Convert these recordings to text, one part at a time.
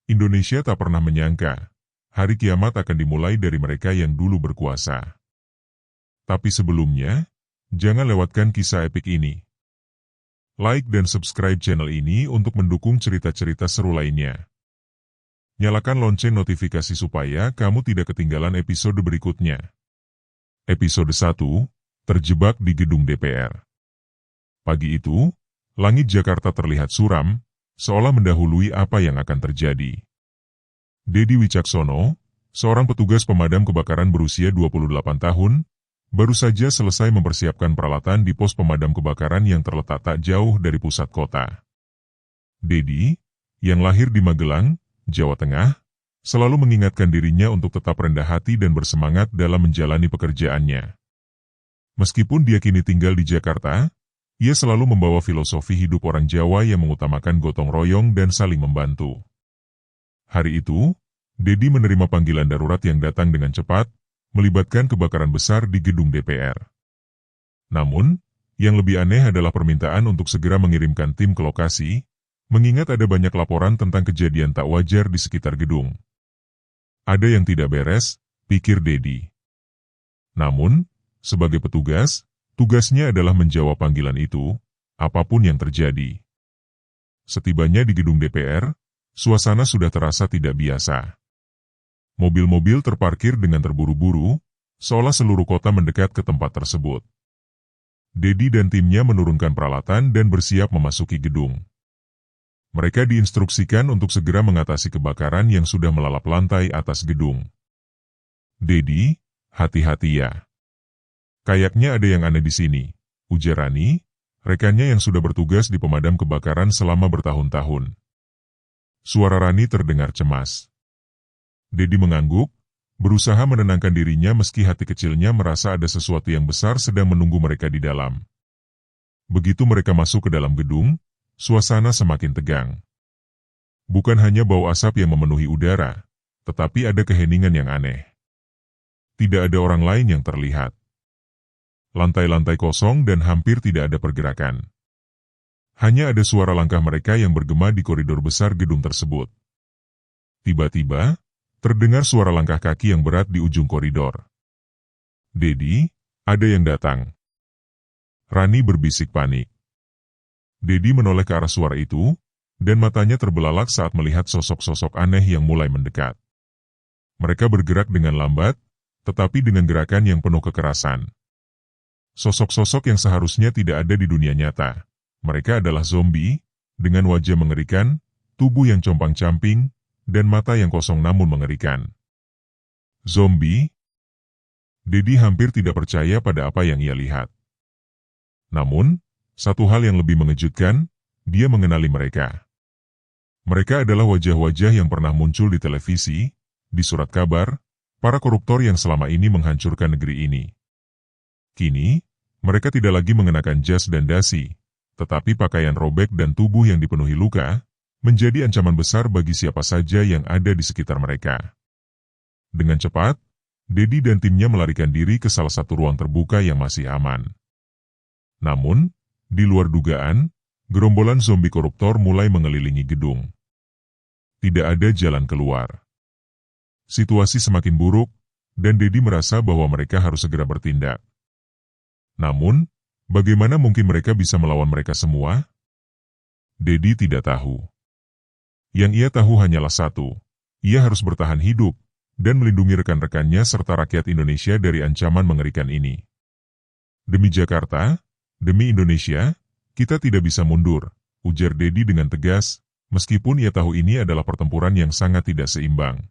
Indonesia tak pernah menyangka, hari kiamat akan dimulai dari mereka yang dulu berkuasa. Tapi sebelumnya, jangan lewatkan kisah epik ini. Like dan subscribe channel ini untuk mendukung cerita-cerita seru lainnya. Nyalakan lonceng notifikasi supaya kamu tidak ketinggalan episode berikutnya. Episode 1, Terjebak di Gedung DPR. Pagi itu, langit Jakarta terlihat suram, seolah mendahului apa yang akan terjadi. Dedi Wicaksono, seorang petugas pemadam kebakaran berusia 28 tahun, baru saja selesai mempersiapkan peralatan di pos pemadam kebakaran yang terletak tak jauh dari pusat kota. Dedi, yang lahir di Magelang, Jawa Tengah, selalu mengingatkan dirinya untuk tetap rendah hati dan bersemangat dalam menjalani pekerjaannya. Meskipun dia kini tinggal di Jakarta, ia selalu membawa filosofi hidup orang Jawa yang mengutamakan gotong royong dan saling membantu. Hari itu, Dedi menerima panggilan darurat yang datang dengan cepat, melibatkan kebakaran besar di gedung DPR. Namun, yang lebih aneh adalah permintaan untuk segera mengirimkan tim ke lokasi, mengingat ada banyak laporan tentang kejadian tak wajar di sekitar gedung. Ada yang tidak beres, pikir Dedi. Namun, sebagai petugas, tugasnya adalah menjawab panggilan itu, apapun yang terjadi. Setibanya di gedung DPR, suasana sudah terasa tidak biasa. Mobil-mobil terparkir dengan terburu-buru, seolah seluruh kota mendekat ke tempat tersebut. Dedi dan timnya menurunkan peralatan dan bersiap memasuki gedung. Mereka diinstruksikan untuk segera mengatasi kebakaran yang sudah melalap lantai atas gedung. Dedi, hati-hati ya. Kayaknya ada yang aneh di sini, ujar Rani, rekannya yang sudah bertugas di pemadam kebakaran selama bertahun-tahun. Suara Rani terdengar cemas. Dedi mengangguk, berusaha menenangkan dirinya meski hati kecilnya merasa ada sesuatu yang besar sedang menunggu mereka di dalam. Begitu mereka masuk ke dalam gedung, suasana semakin tegang. Bukan hanya bau asap yang memenuhi udara, tetapi ada keheningan yang aneh. Tidak ada orang lain yang terlihat. Lantai-lantai kosong dan hampir tidak ada pergerakan. Hanya ada suara langkah mereka yang bergema di koridor besar gedung tersebut. Tiba-tiba, terdengar suara langkah kaki yang berat di ujung koridor. Dedi, ada yang datang. Rani berbisik panik. Dedi menoleh ke arah suara itu, dan matanya terbelalak saat melihat sosok-sosok aneh yang mulai mendekat. Mereka bergerak dengan lambat, tetapi dengan gerakan yang penuh kekerasan. Sosok-sosok yang seharusnya tidak ada di dunia nyata. Mereka adalah zombie, dengan wajah mengerikan, tubuh yang compang-camping, dan mata yang kosong namun mengerikan. Zombie? Dedi hampir tidak percaya pada apa yang ia lihat. Namun, satu hal yang lebih mengejutkan, dia mengenali mereka. Mereka adalah wajah-wajah yang pernah muncul di televisi, di surat kabar, para koruptor yang selama ini menghancurkan negeri ini. Kini, mereka tidak lagi mengenakan jas dan dasi, tetapi pakaian robek dan tubuh yang dipenuhi luka, menjadi ancaman besar bagi siapa saja yang ada di sekitar mereka. Dengan cepat, Dedi dan timnya melarikan diri ke salah satu ruang terbuka yang masih aman. Namun, di luar dugaan, gerombolan zombie koruptor mulai mengelilingi gedung. Tidak ada jalan keluar. Situasi semakin buruk, dan Dedi merasa bahwa mereka harus segera bertindak. Namun, bagaimana mungkin mereka bisa melawan mereka semua? Dedi tidak tahu. Yang ia tahu hanyalah satu, ia harus bertahan hidup, dan melindungi rekan-rekannya serta rakyat Indonesia dari ancaman mengerikan ini. Demi Jakarta, demi Indonesia, kita tidak bisa mundur, ujar Dedi dengan tegas, meskipun ia tahu ini adalah pertempuran yang sangat tidak seimbang.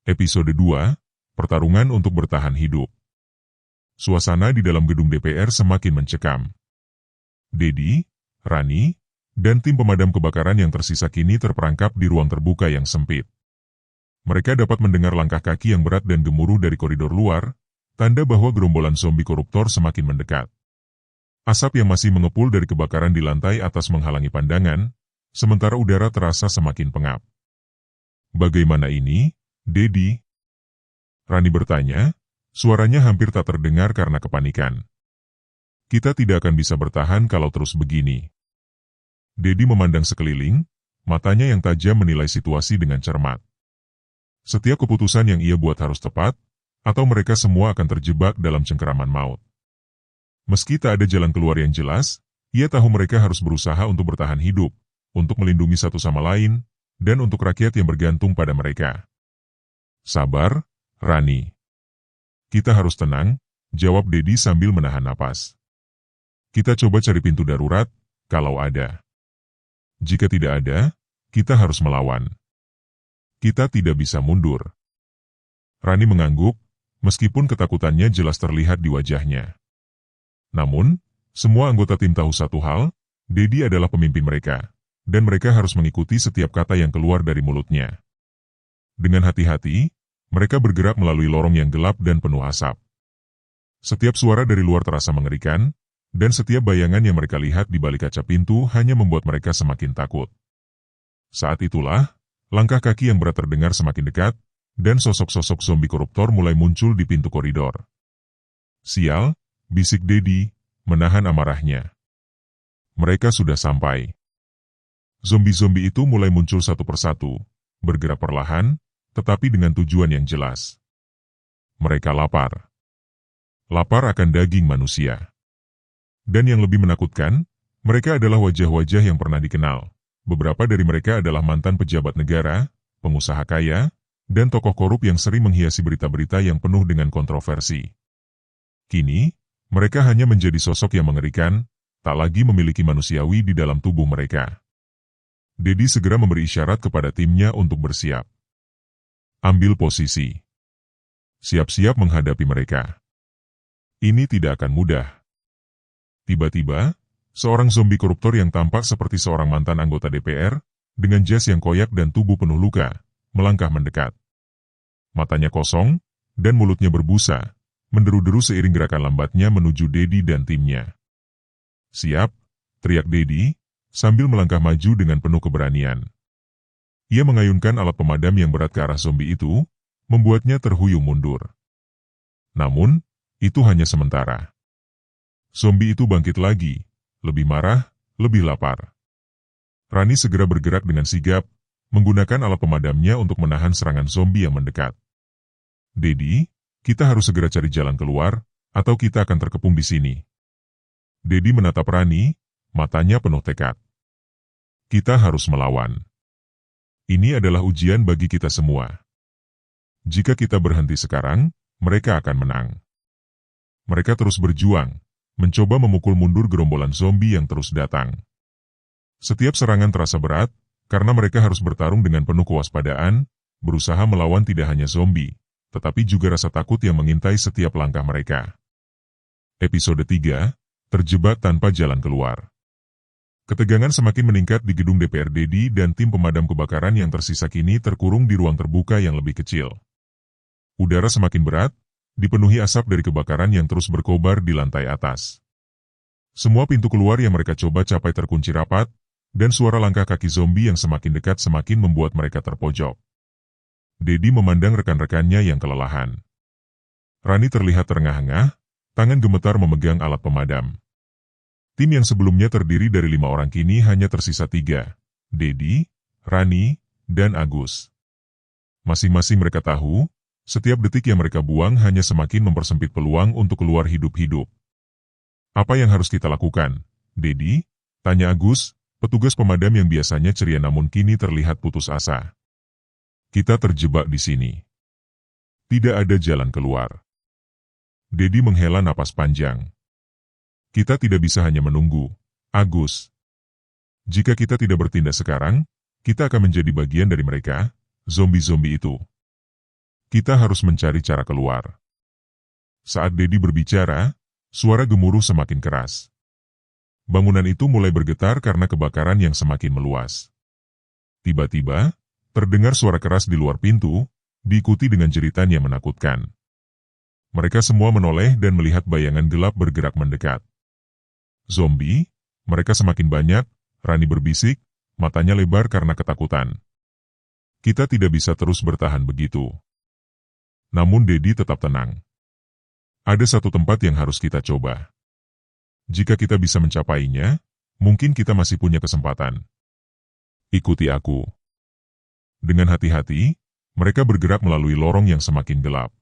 Episode 2, Pertarungan untuk Bertahan Hidup. Suasana di dalam gedung DPR semakin mencekam. Dedi, Rani, dan tim pemadam kebakaran yang tersisa kini terperangkap di ruang terbuka yang sempit. Mereka dapat mendengar langkah kaki yang berat dan gemuruh dari koridor luar, tanda bahwa gerombolan zombie koruptor semakin mendekat. Asap yang masih mengepul dari kebakaran di lantai atas menghalangi pandangan, sementara udara terasa semakin pengap. Bagaimana ini, Dedi? Rani bertanya, suaranya hampir tak terdengar karena kepanikan. Kita tidak akan bisa bertahan kalau terus begini. Dedi memandang sekeliling, matanya yang tajam menilai situasi dengan cermat. Setiap keputusan yang ia buat harus tepat, atau mereka semua akan terjebak dalam cengkeraman maut. Meski tak ada jalan keluar yang jelas, ia tahu mereka harus berusaha untuk bertahan hidup, untuk melindungi satu sama lain, dan untuk rakyat yang bergantung pada mereka. Sabar, Rani. Kita harus tenang, jawab Dedi sambil menahan napas. Kita coba cari pintu darurat, kalau ada. Jika tidak ada, kita harus melawan. Kita tidak bisa mundur. Rani mengangguk, meskipun ketakutannya jelas terlihat di wajahnya. Namun, semua anggota tim tahu satu hal, Dedi adalah pemimpin mereka, dan mereka harus mengikuti setiap kata yang keluar dari mulutnya. Dengan hati-hati, mereka bergerak melalui lorong yang gelap dan penuh asap. Setiap suara dari luar terasa mengerikan, dan setiap bayangan yang mereka lihat di balik kaca pintu hanya membuat mereka semakin takut. Saat itulah, langkah kaki yang berat terdengar semakin dekat, dan sosok-sosok zombie koruptor mulai muncul di pintu koridor. Sial, bisik Dedi, menahan amarahnya. Mereka sudah sampai. Zombie-zombie itu mulai muncul satu persatu, bergerak perlahan, tetapi dengan tujuan yang jelas. Mereka lapar. Lapar akan daging manusia. Dan yang lebih menakutkan, mereka adalah wajah-wajah yang pernah dikenal. Beberapa dari mereka adalah mantan pejabat negara, pengusaha kaya, dan tokoh korup yang sering menghiasi berita-berita yang penuh dengan kontroversi. Kini, mereka hanya menjadi sosok yang mengerikan, tak lagi memiliki manusiawi di dalam tubuh mereka. Dedi segera memberi isyarat kepada timnya untuk bersiap. Ambil posisi. Siap-siap menghadapi mereka. Ini tidak akan mudah. Tiba-tiba, seorang zombie koruptor yang tampak seperti seorang mantan anggota DPR, dengan jas yang koyak dan tubuh penuh luka, melangkah mendekat. Matanya kosong, dan mulutnya berbusa, menderu-deru seiring gerakan lambatnya menuju Dedi dan timnya. Siap, teriak Dedi, sambil melangkah maju dengan penuh keberanian. Ia mengayunkan alat pemadam yang berat ke arah zombie itu, membuatnya terhuyung mundur. Namun, itu hanya sementara. Zombie itu bangkit lagi, lebih marah, lebih lapar. Rani segera bergerak dengan sigap, menggunakan alat pemadamnya untuk menahan serangan zombie yang mendekat. Dedi, kita harus segera cari jalan keluar, atau kita akan terkepung di sini. Dedi menatap Rani, matanya penuh tekad. Kita harus melawan. Ini adalah ujian bagi kita semua. Jika kita berhenti sekarang, mereka akan menang. Mereka terus berjuang, mencoba memukul mundur gerombolan zombie yang terus datang. Setiap serangan terasa berat, karena mereka harus bertarung dengan penuh kewaspadaan, berusaha melawan tidak hanya zombie, tetapi juga rasa takut yang mengintai setiap langkah mereka. Episode 3, Terjebak tanpa jalan keluar. Ketegangan semakin meningkat di gedung DPR. Dedi dan tim pemadam kebakaran yang tersisa kini terkurung di ruang terbuka yang lebih kecil. Udara semakin berat, dipenuhi asap dari kebakaran yang terus berkobar di lantai atas. Semua pintu keluar yang mereka coba capai terkunci rapat, dan suara langkah kaki zombie yang semakin dekat semakin membuat mereka terpojok. Dedi memandang rekan-rekannya yang kelelahan. Rani terlihat terengah-engah, tangan gemetar memegang alat pemadam. Tim yang sebelumnya terdiri dari 5 orang kini hanya tersisa 3, Dedi, Rani, dan Agus. Masing-masing mereka tahu, setiap detik yang mereka buang hanya semakin mempersempit peluang untuk keluar hidup-hidup. Apa yang harus kita lakukan, Dedi? Tanya Agus, petugas pemadam yang biasanya ceria namun kini terlihat putus asa. Kita terjebak di sini. Tidak ada jalan keluar. Dedi menghela napas panjang. Kita tidak bisa hanya menunggu, Agus. Jika kita tidak bertindak sekarang, kita akan menjadi bagian dari mereka, zombie-zombie itu. Kita harus mencari cara keluar. Saat Dedi berbicara, suara gemuruh semakin keras. Bangunan itu mulai bergetar karena kebakaran yang semakin meluas. Tiba-tiba, terdengar suara keras di luar pintu, diikuti dengan jeritan yang menakutkan. Mereka semua menoleh dan melihat bayangan gelap bergerak mendekat. Zombie, mereka semakin banyak, Rani berbisik, matanya lebar karena ketakutan. Kita tidak bisa terus bertahan begitu. Namun Dedi tetap tenang. Ada satu tempat yang harus kita coba. Jika kita bisa mencapainya, mungkin kita masih punya kesempatan. Ikuti aku. Dengan hati-hati, mereka bergerak melalui lorong yang semakin gelap.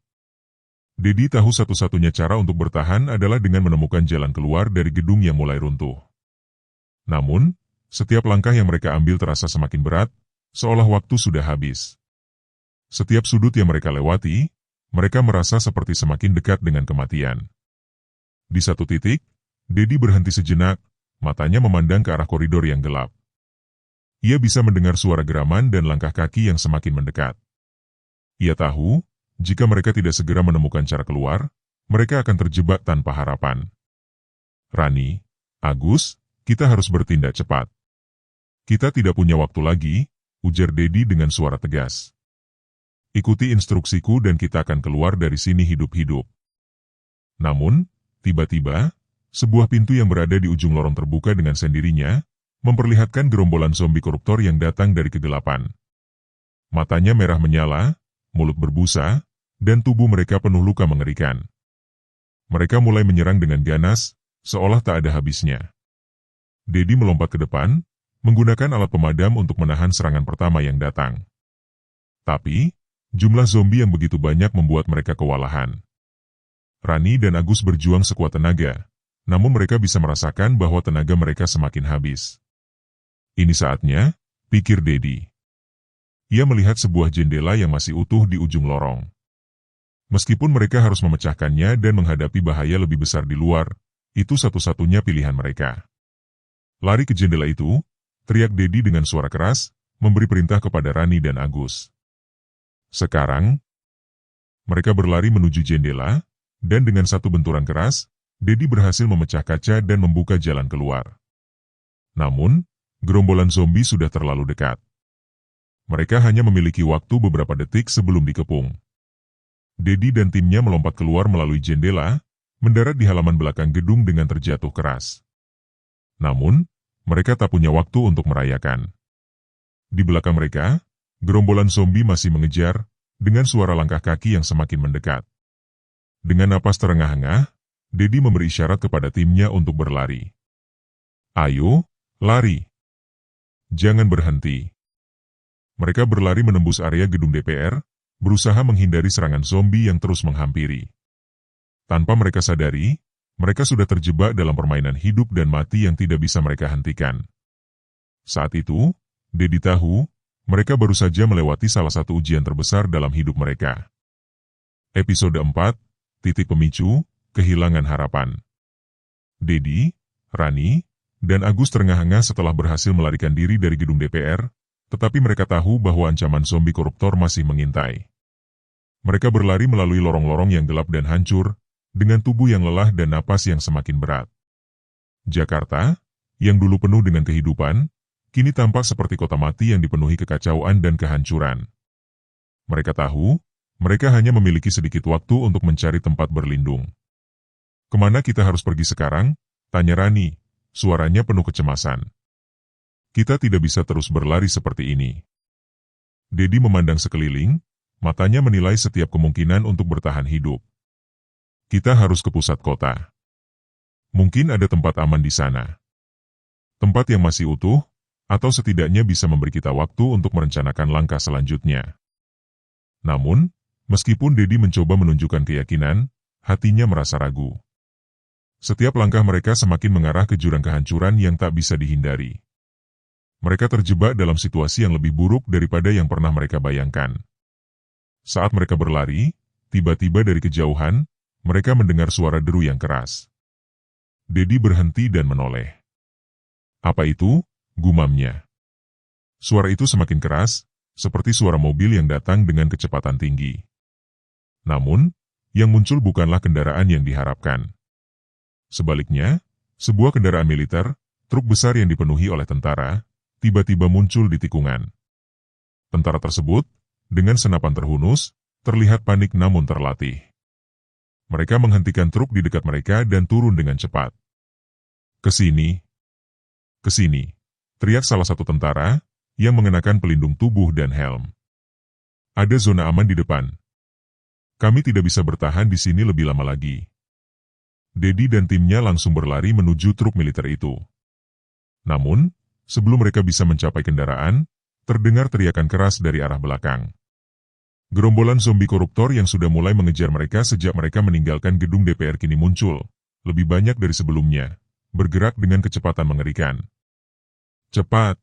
Dedi tahu satu-satunya cara untuk bertahan adalah dengan menemukan jalan keluar dari gedung yang mulai runtuh. Namun, setiap langkah yang mereka ambil terasa semakin berat, seolah waktu sudah habis. Setiap sudut yang mereka lewati, mereka merasa seperti semakin dekat dengan kematian. Di satu titik, Dedi berhenti sejenak, matanya memandang ke arah koridor yang gelap. Ia bisa mendengar suara geraman dan langkah kaki yang semakin mendekat. Ia tahu, jika mereka tidak segera menemukan cara keluar, mereka akan terjebak tanpa harapan. Rani, Agus, kita harus bertindak cepat. Kita tidak punya waktu lagi, ujar Dedi dengan suara tegas. Ikuti instruksiku dan kita akan keluar dari sini hidup-hidup. Namun, tiba-tiba, sebuah pintu yang berada di ujung lorong terbuka dengan sendirinya, memperlihatkan gerombolan zombie koruptor yang datang dari kegelapan. Matanya merah menyala, mulut berbusa, dan tubuh mereka penuh luka mengerikan. Mereka mulai menyerang dengan ganas, seolah tak ada habisnya. Dedi melompat ke depan, menggunakan alat pemadam untuk menahan serangan pertama yang datang. Tapi, jumlah zombie yang begitu banyak membuat mereka kewalahan. Rani dan Agus berjuang sekuat tenaga, namun mereka bisa merasakan bahwa tenaga mereka semakin habis. Ini saatnya, pikir Dedi. Ia melihat sebuah jendela yang masih utuh di ujung lorong. Meskipun mereka harus memecahkannya dan menghadapi bahaya lebih besar di luar, itu satu-satunya pilihan mereka. Lari ke jendela itu, teriak Dedi dengan suara keras, memberi perintah kepada Rani dan Agus. Sekarang, mereka berlari menuju jendela, dan dengan satu benturan keras, Dedi berhasil memecah kaca dan membuka jalan keluar. Namun, gerombolan zombie sudah terlalu dekat. Mereka hanya memiliki waktu beberapa detik sebelum dikepung. Dedi dan timnya melompat keluar melalui jendela, mendarat di halaman belakang gedung dengan terjatuh keras. Namun, mereka tak punya waktu untuk merayakan. Di belakang mereka, gerombolan zombie masih mengejar, dengan suara langkah kaki yang semakin mendekat. Dengan napas terengah-engah, Dedi memberi isyarat kepada timnya untuk berlari. Ayo, lari! Jangan berhenti. Mereka berlari menembus area gedung DPR, berusaha menghindari serangan zombie yang terus menghampiri. Tanpa mereka sadari, mereka sudah terjebak dalam permainan hidup dan mati yang tidak bisa mereka hentikan. Saat itu, Dedi tahu, mereka baru saja melewati salah satu ujian terbesar dalam hidup mereka. Episode 4, Titik Pemicu, Kehilangan Harapan. Dedi, Rani, dan Agus terengah-engah setelah berhasil melarikan diri dari gedung DPR, tetapi mereka tahu bahwa ancaman zombie koruptor masih mengintai. Mereka berlari melalui lorong-lorong yang gelap dan hancur, dengan tubuh yang lelah dan napas yang semakin berat. Jakarta, yang dulu penuh dengan kehidupan, kini tampak seperti kota mati yang dipenuhi kekacauan dan kehancuran. Mereka tahu, mereka hanya memiliki sedikit waktu untuk mencari tempat berlindung. Kemana kita harus pergi sekarang? Tanya Rani, suaranya penuh kecemasan. Kita tidak bisa terus berlari seperti ini. Dedi memandang sekeliling, matanya menilai setiap kemungkinan untuk bertahan hidup. Kita harus ke pusat kota. Mungkin ada tempat aman di sana. Tempat yang masih utuh, atau setidaknya bisa memberi kita waktu untuk merencanakan langkah selanjutnya. Namun, meskipun Dedi mencoba menunjukkan keyakinan, hatinya merasa ragu. Setiap langkah mereka semakin mengarah ke jurang kehancuran yang tak bisa dihindari. Mereka terjebak dalam situasi yang lebih buruk daripada yang pernah mereka bayangkan. Saat mereka berlari, tiba-tiba dari kejauhan, mereka mendengar suara deru yang keras. Dedi berhenti dan menoleh. Apa itu? Gumamnya. Suara itu semakin keras, seperti suara mobil yang datang dengan kecepatan tinggi. Namun, yang muncul bukanlah kendaraan yang diharapkan. Sebaliknya, sebuah kendaraan militer, truk besar yang dipenuhi oleh tentara, tiba-tiba muncul di tikungan. Tentara tersebut, dengan senapan terhunus, terlihat panik namun terlatih. Mereka menghentikan truk di dekat mereka dan turun dengan cepat. Kesini! Kesini! Teriak salah satu tentara, yang mengenakan pelindung tubuh dan helm. Ada zona aman di depan. Kami tidak bisa bertahan di sini lebih lama lagi. Dedi dan timnya langsung berlari menuju truk militer itu. Namun, sebelum mereka bisa mencapai kendaraan, terdengar teriakan keras dari arah belakang. Gerombolan zombie koruptor yang sudah mulai mengejar mereka sejak mereka meninggalkan gedung DPR kini muncul, lebih banyak dari sebelumnya, bergerak dengan kecepatan mengerikan. Cepat!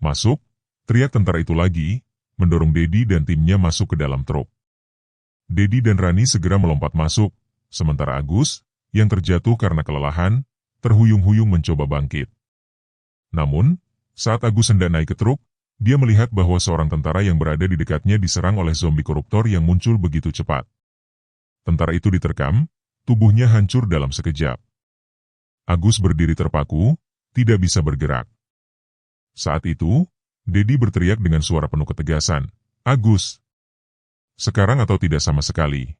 Masuk! Teriak tentara itu lagi, mendorong Dedi dan timnya masuk ke dalam truk. Dedi dan Rani segera melompat masuk, sementara Agus, yang terjatuh karena kelelahan, terhuyung-huyung mencoba bangkit. Namun, saat Agus hendak naik ke truk, dia melihat bahwa seorang tentara yang berada di dekatnya diserang oleh zombie koruptor yang muncul begitu cepat. Tentara itu diterkam, tubuhnya hancur dalam sekejap. Agus berdiri terpaku, tidak bisa bergerak. Saat itu, Dedi berteriak dengan suara penuh ketegasan, "Agus! Sekarang atau tidak sama sekali."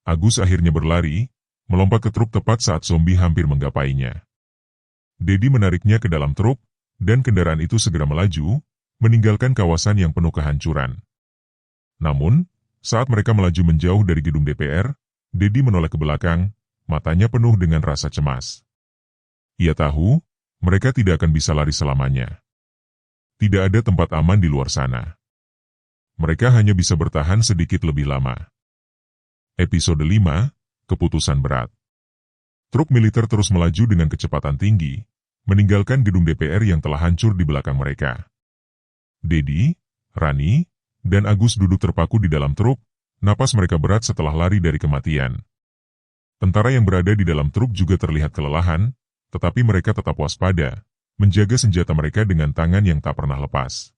Agus akhirnya berlari, melompat ke truk tepat saat zombie hampir menggapainya. Dedi menariknya ke dalam truk, dan kendaraan itu segera melaju, meninggalkan kawasan yang penuh kehancuran. Namun, saat mereka melaju menjauh dari gedung DPR, Dedi menoleh ke belakang, matanya penuh dengan rasa cemas. Ia tahu, mereka tidak akan bisa lari selamanya. Tidak ada tempat aman di luar sana. Mereka hanya bisa bertahan sedikit lebih lama. Episode 5, Keputusan Berat. Truk militer terus melaju dengan kecepatan tinggi, meninggalkan gedung DPR yang telah hancur di belakang mereka. Dedi, Rani, dan Agus duduk terpaku di dalam truk, napas mereka berat setelah lari dari kematian. Tentara yang berada di dalam truk juga terlihat kelelahan, tetapi mereka tetap waspada, menjaga senjata mereka dengan tangan yang tak pernah lepas.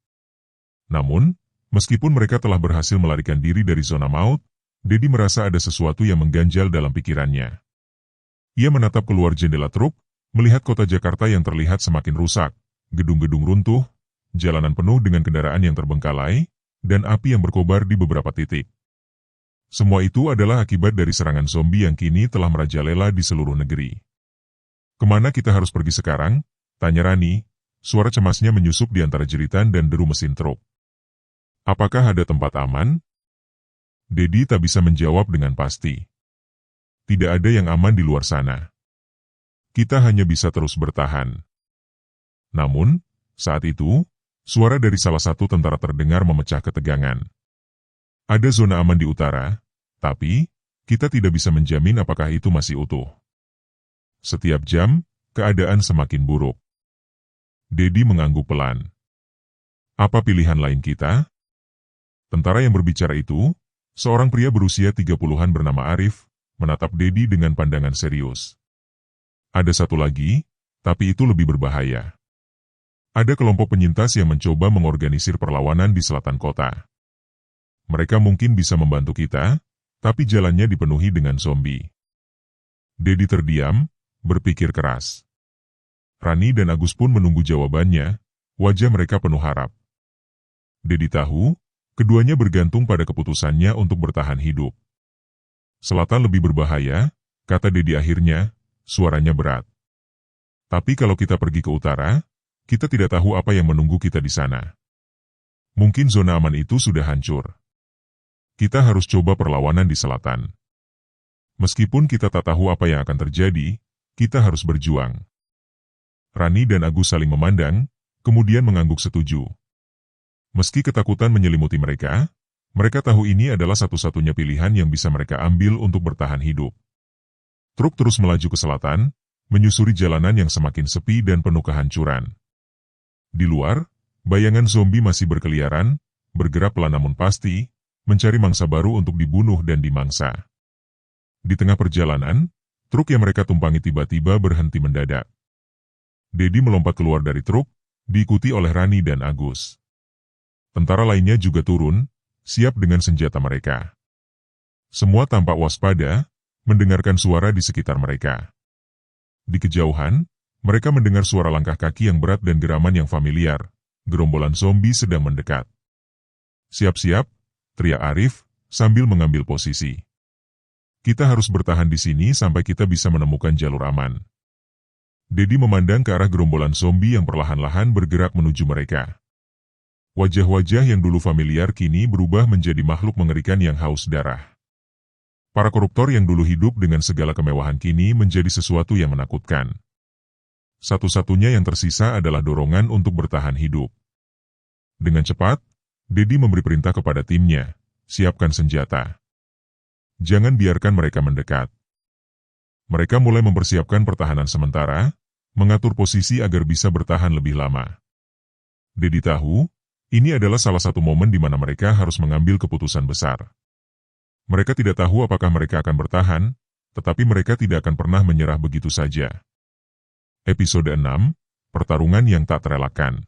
Namun, meskipun mereka telah berhasil melarikan diri dari zona maut, Dedi merasa ada sesuatu yang mengganjal dalam pikirannya. Ia menatap keluar jendela truk, melihat kota Jakarta yang terlihat semakin rusak, gedung-gedung runtuh, jalanan penuh dengan kendaraan yang terbengkalai, dan api yang berkobar di beberapa titik. Semua itu adalah akibat dari serangan zombie yang kini telah merajalela di seluruh negeri. "Kemana kita harus pergi sekarang?" tanya Rani, suara cemasnya menyusup di antara jeritan dan deru mesin truk. "Apakah ada tempat aman?" Dedi tak bisa menjawab dengan pasti. Tidak ada yang aman di luar sana. Kita hanya bisa terus bertahan. Namun, saat itu, suara dari salah satu tentara terdengar memecah ketegangan. "Ada zona aman di utara, tapi kita tidak bisa menjamin apakah itu masih utuh. Setiap jam, keadaan semakin buruk." Dedi mengangguk pelan. "Apa pilihan lain kita?" Tentara yang berbicara itu, seorang pria berusia 30-an bernama Arif, menatap Dedi dengan pandangan serius. "Ada satu lagi, tapi itu lebih berbahaya. Ada kelompok penyintas yang mencoba mengorganisir perlawanan di selatan kota. Mereka mungkin bisa membantu kita, tapi jalannya dipenuhi dengan zombie." Dedi terdiam, berpikir keras. Rani dan Agus pun menunggu jawabannya, wajah mereka penuh harap. Dedi tahu, keduanya bergantung pada keputusannya untuk bertahan hidup. "Selatan lebih berbahaya," kata Dedi akhirnya, suaranya berat. "Tapi kalau kita pergi ke utara, kita tidak tahu apa yang menunggu kita di sana. Mungkin zona aman itu sudah hancur. Kita harus coba perlawanan di selatan. Meskipun kita tak tahu apa yang akan terjadi, kita harus berjuang." Rani dan Agus saling memandang, kemudian mengangguk setuju. Meski ketakutan menyelimuti mereka, mereka tahu ini adalah satu-satunya pilihan yang bisa mereka ambil untuk bertahan hidup. Truk terus melaju ke selatan, menyusuri jalanan yang semakin sepi dan penuh kehancuran. Di luar, bayangan zombie masih berkeliaran, bergerak pelan namun pasti, mencari mangsa baru untuk dibunuh dan dimangsa. Di tengah perjalanan, truk yang mereka tumpangi tiba-tiba berhenti mendadak. Dedi melompat keluar dari truk, diikuti oleh Rani dan Agus. Tentara lainnya juga turun, siap dengan senjata mereka. Semua tampak waspada, mendengarkan suara di sekitar mereka. Di kejauhan, mereka mendengar suara langkah kaki yang berat dan geraman yang familiar. Gerombolan zombie sedang mendekat. "Siap-siap," teriak Arif, sambil mengambil posisi. "Kita harus bertahan di sini sampai kita bisa menemukan jalur aman." Dedi memandang ke arah gerombolan zombie yang perlahan-lahan bergerak menuju mereka. Wajah-wajah yang dulu familiar kini berubah menjadi makhluk mengerikan yang haus darah. Para koruptor yang dulu hidup dengan segala kemewahan kini menjadi sesuatu yang menakutkan. Satu-satunya yang tersisa adalah dorongan untuk bertahan hidup. Dengan cepat, Dedi memberi perintah kepada timnya, siapkan senjata. Jangan biarkan mereka mendekat. Mereka mulai mempersiapkan pertahanan sementara, mengatur posisi agar bisa bertahan lebih lama. Dedi tahu, ini adalah salah satu momen di mana mereka harus mengambil keputusan besar. Mereka tidak tahu apakah mereka akan bertahan, tetapi mereka tidak akan pernah menyerah begitu saja. Episode 6, Pertarungan yang tak terelakkan.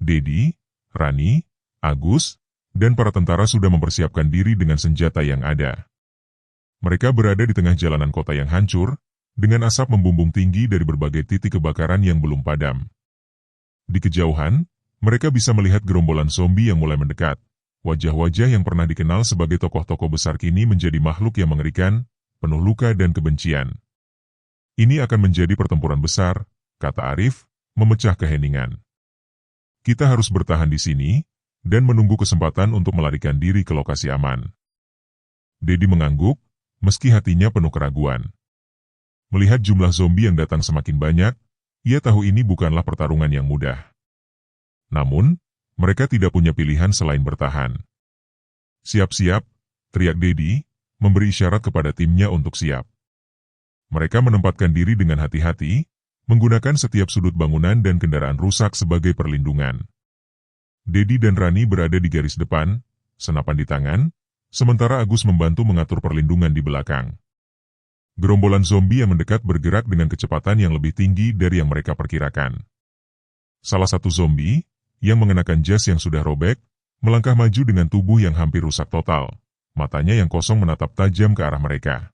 Dedi, Rani, Agus, dan para tentara sudah mempersiapkan diri dengan senjata yang ada. Mereka berada di tengah jalanan kota yang hancur, dengan asap membumbung tinggi dari berbagai titik kebakaran yang belum padam. Di kejauhan, mereka bisa melihat gerombolan zombie yang mulai mendekat. Wajah-wajah yang pernah dikenal sebagai tokoh-tokoh besar kini menjadi makhluk yang mengerikan, penuh luka dan kebencian. Ini akan menjadi pertempuran besar, kata Arif, memecah keheningan. Kita harus bertahan di sini, dan menunggu kesempatan untuk melarikan diri ke lokasi aman. Dedi mengangguk, meski hatinya penuh keraguan. Melihat jumlah zombie yang datang semakin banyak, ia tahu ini bukanlah pertarungan yang mudah. Namun, mereka tidak punya pilihan selain bertahan. Siap-siap, teriak Dedi, memberi isyarat kepada timnya untuk siap. Mereka menempatkan diri dengan hati-hati, menggunakan setiap sudut bangunan dan kendaraan rusak sebagai perlindungan. Dedi dan Rani berada di garis depan, senapan di tangan, sementara Agus membantu mengatur perlindungan di belakang. Gerombolan zombie yang mendekat bergerak dengan kecepatan yang lebih tinggi dari yang mereka perkirakan. Salah satu zombie, yang mengenakan jas yang sudah robek, melangkah maju dengan tubuh yang hampir rusak total, matanya yang kosong menatap tajam ke arah mereka.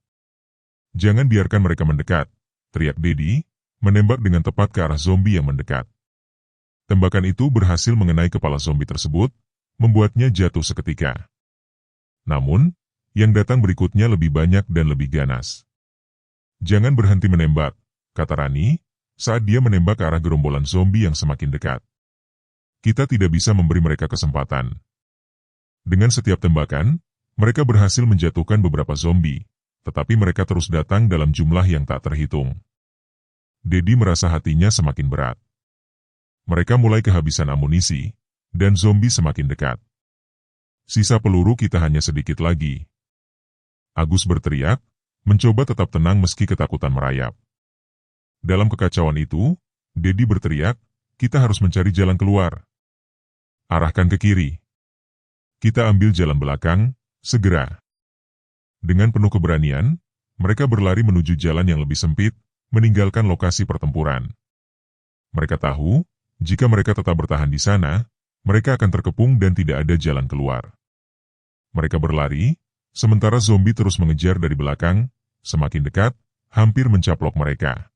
Jangan biarkan mereka mendekat, teriak Dedi, menembak dengan tepat ke arah zombie yang mendekat. Tembakan itu berhasil mengenai kepala zombie tersebut, membuatnya jatuh seketika. Namun, yang datang berikutnya lebih banyak dan lebih ganas. Jangan berhenti menembak, kata Rani, saat dia menembak ke arah gerombolan zombie yang semakin dekat. Kita tidak bisa memberi mereka kesempatan. Dengan setiap tembakan, mereka berhasil menjatuhkan beberapa zombie, tetapi mereka terus datang dalam jumlah yang tak terhitung. Dedi merasa hatinya semakin berat. Mereka mulai kehabisan amunisi, dan zombie semakin dekat. Sisa peluru kita hanya sedikit lagi. Agus berteriak, mencoba tetap tenang meski ketakutan merayap. Dalam kekacauan itu, Dedi berteriak, kita harus mencari jalan keluar. Arahkan ke kiri. Kita ambil jalan belakang, segera. Dengan penuh keberanian, mereka berlari menuju jalan yang lebih sempit, meninggalkan lokasi pertempuran. Mereka tahu, jika mereka tetap bertahan di sana, mereka akan terkepung dan tidak ada jalan keluar. Mereka berlari, sementara zombie terus mengejar dari belakang, semakin dekat, hampir mencaplok mereka.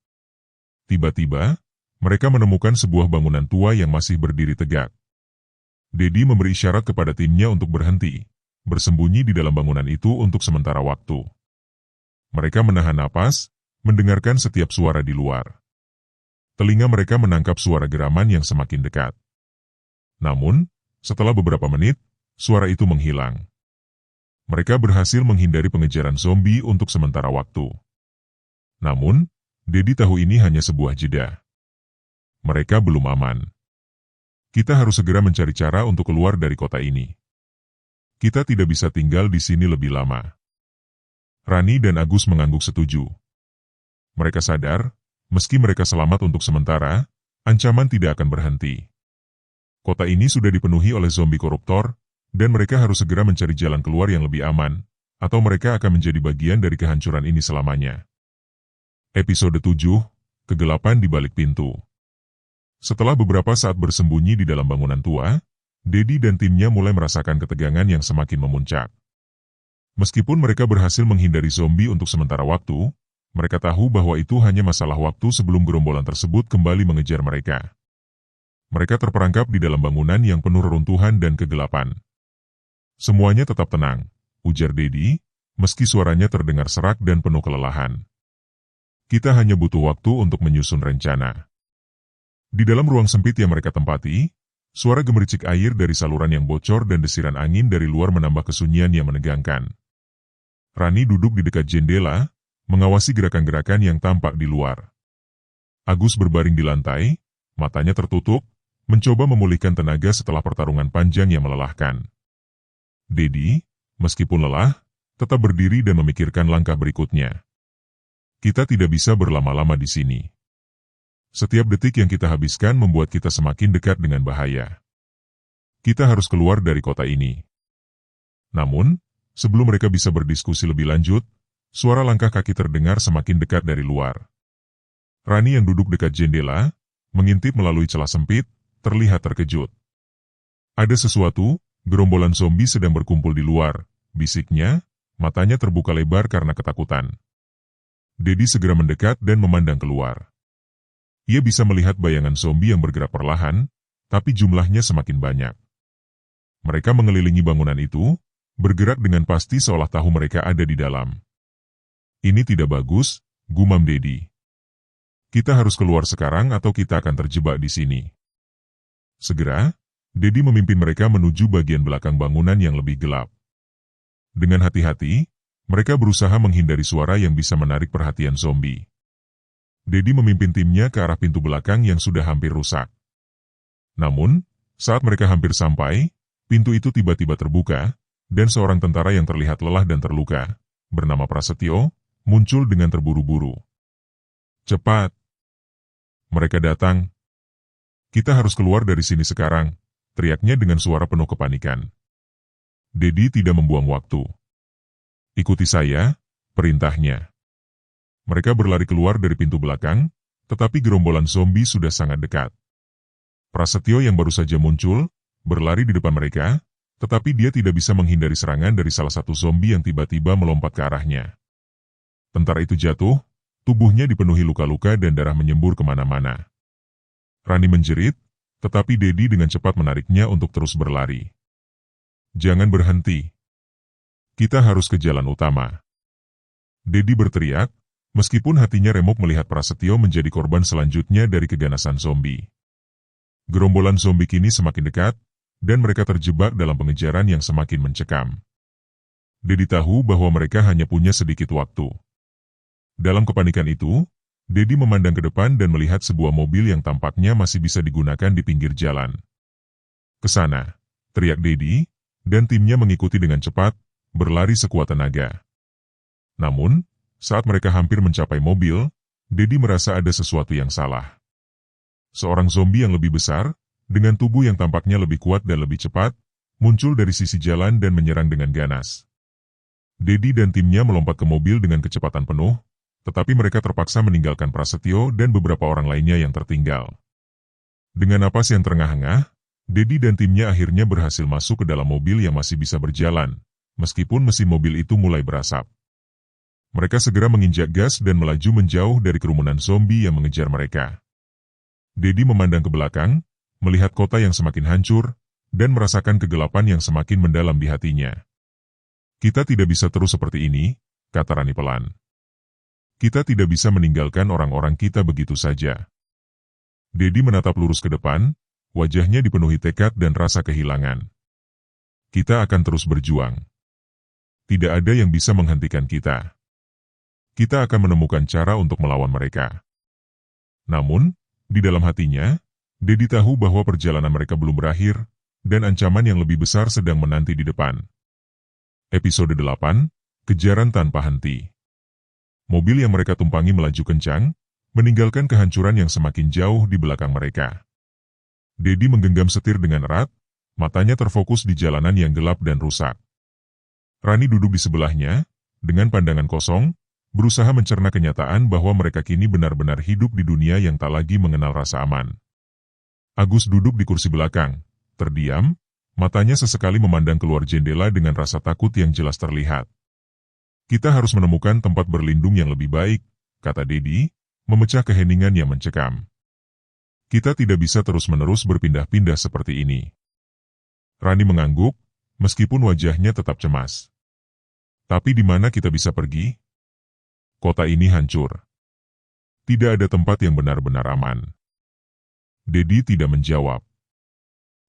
Tiba-tiba, mereka menemukan sebuah bangunan tua yang masih berdiri tegak. Dedi memberi isyarat kepada timnya untuk berhenti, bersembunyi di dalam bangunan itu untuk sementara waktu. Mereka menahan napas, mendengarkan setiap suara di luar. Telinga mereka menangkap suara geraman yang semakin dekat. Namun, setelah beberapa menit, suara itu menghilang. Mereka berhasil menghindari pengejaran zombie untuk sementara waktu. Namun, Dedi tahu ini hanya sebuah jeda. Mereka belum aman. Kita harus segera mencari cara untuk keluar dari kota ini. Kita tidak bisa tinggal di sini lebih lama. Rani dan Agus mengangguk setuju. Mereka sadar, meski mereka selamat untuk sementara, ancaman tidak akan berhenti. Kota ini sudah dipenuhi oleh zombie koruptor, dan mereka harus segera mencari jalan keluar yang lebih aman, atau mereka akan menjadi bagian dari kehancuran ini selamanya. Episode 7, Kegelapan di Balik Pintu. Setelah beberapa saat bersembunyi di dalam bangunan tua, Dedi dan timnya mulai merasakan ketegangan yang semakin memuncak. Meskipun mereka berhasil menghindari zombie untuk sementara waktu, mereka tahu bahwa itu hanya masalah waktu sebelum gerombolan tersebut kembali mengejar mereka. Mereka terperangkap di dalam bangunan yang penuh reruntuhan dan kegelapan. Semuanya tetap tenang, ujar Dedi, meski suaranya terdengar serak dan penuh kelelahan. Kita hanya butuh waktu untuk menyusun rencana. Di dalam ruang sempit yang mereka tempati, suara gemericik air dari saluran yang bocor dan desiran angin dari luar menambah kesunyian yang menegangkan. Rani duduk di dekat jendela, mengawasi gerakan-gerakan yang tampak di luar. Agus berbaring di lantai, matanya tertutup, mencoba memulihkan tenaga setelah pertarungan panjang yang melelahkan. Dedi, meskipun lelah, tetap berdiri dan memikirkan langkah berikutnya. Kita tidak bisa berlama-lama di sini. Setiap detik yang kita habiskan membuat kita semakin dekat dengan bahaya. Kita harus keluar dari kota ini. Namun, sebelum mereka bisa berdiskusi lebih lanjut, suara langkah kaki terdengar semakin dekat dari luar. Rani yang duduk dekat jendela, mengintip melalui celah sempit, terlihat terkejut. Ada sesuatu, gerombolan zombie sedang berkumpul di luar, bisiknya, matanya terbuka lebar karena ketakutan. Dedi segera mendekat dan memandang keluar. Ia bisa melihat bayangan zombie yang bergerak perlahan, tapi jumlahnya semakin banyak. Mereka mengelilingi bangunan itu, bergerak dengan pasti seolah tahu mereka ada di dalam. Ini tidak bagus, gumam Dedi. Kita harus keluar sekarang atau kita akan terjebak di sini. Segera, Dedi memimpin mereka menuju bagian belakang bangunan yang lebih gelap. Dengan hati-hati, mereka berusaha menghindari suara yang bisa menarik perhatian zombie. Dedi memimpin timnya ke arah pintu belakang yang sudah hampir rusak. Namun, saat mereka hampir sampai, pintu itu tiba-tiba terbuka, dan seorang tentara yang terlihat lelah dan terluka, bernama Prasetyo, muncul dengan terburu-buru. Cepat! Mereka datang. Kita harus keluar dari sini sekarang, teriaknya dengan suara penuh kepanikan. Dedi tidak membuang waktu. Ikuti saya, perintahnya. Mereka berlari keluar dari pintu belakang, tetapi gerombolan zombie sudah sangat dekat. Prasetyo yang baru saja muncul, berlari di depan mereka, tetapi dia tidak bisa menghindari serangan dari salah satu zombie yang tiba-tiba melompat ke arahnya. Tentara itu jatuh, tubuhnya dipenuhi luka-luka dan darah menyembur kemana-mana. Rani menjerit, tetapi Dedi dengan cepat menariknya untuk terus berlari. Jangan berhenti. Kita harus ke jalan utama. Dedi berteriak, meskipun hatinya remuk melihat Prasetyo menjadi korban selanjutnya dari keganasan zombie. Gerombolan zombie kini semakin dekat, dan mereka terjebak dalam pengejaran yang semakin mencekam. Dedi tahu bahwa mereka hanya punya sedikit waktu. Dalam kepanikan itu, Dedi memandang ke depan dan melihat sebuah mobil yang tampaknya masih bisa digunakan di pinggir jalan. Ke sana, teriak Dedi, dan timnya mengikuti dengan cepat, berlari sekuat tenaga. Namun, saat mereka hampir mencapai mobil, Dedi merasa ada sesuatu yang salah. Seorang zombie yang lebih besar, dengan tubuh yang tampaknya lebih kuat dan lebih cepat, muncul dari sisi jalan dan menyerang dengan ganas. Dedi dan timnya melompat ke mobil dengan kecepatan penuh, tetapi mereka terpaksa meninggalkan Prasetyo dan beberapa orang lainnya yang tertinggal. Dengan napas yang terengah-engah, Dedi dan timnya akhirnya berhasil masuk ke dalam mobil yang masih bisa berjalan, meskipun mesin mobil itu mulai berasap. Mereka segera menginjak gas dan melaju menjauh dari kerumunan zombie yang mengejar mereka. Dedi memandang ke belakang, melihat kota yang semakin hancur, dan merasakan kegelapan yang semakin mendalam di hatinya. Kita tidak bisa terus seperti ini, kata Rani pelan. Kita tidak bisa meninggalkan orang-orang kita begitu saja. Dedi menatap lurus ke depan, wajahnya dipenuhi tekad dan rasa kehilangan. Kita akan terus berjuang. Tidak ada yang bisa menghentikan kita. Kita akan menemukan cara untuk melawan mereka. Namun, di dalam hatinya, Dedi tahu bahwa perjalanan mereka belum berakhir, dan ancaman yang lebih besar sedang menanti di depan. Episode 8, Kejaran Tanpa Henti. Mobil yang mereka tumpangi melaju kencang, meninggalkan kehancuran yang semakin jauh di belakang mereka. Dedi menggenggam setir dengan erat, matanya terfokus di jalanan yang gelap dan rusak. Rani duduk di sebelahnya, dengan pandangan kosong, berusaha mencerna kenyataan bahwa mereka kini benar-benar hidup di dunia yang tak lagi mengenal rasa aman. Agus duduk di kursi belakang, terdiam, matanya sesekali memandang keluar jendela dengan rasa takut yang jelas terlihat. Kita harus menemukan tempat berlindung yang lebih baik, kata Dedi, memecah keheningan yang mencekam. Kita tidak bisa terus-menerus berpindah-pindah seperti ini. Rani mengangguk, meskipun wajahnya tetap cemas. Tapi di mana kita bisa pergi? Kota ini hancur. Tidak ada tempat yang benar-benar aman. Dedi tidak menjawab.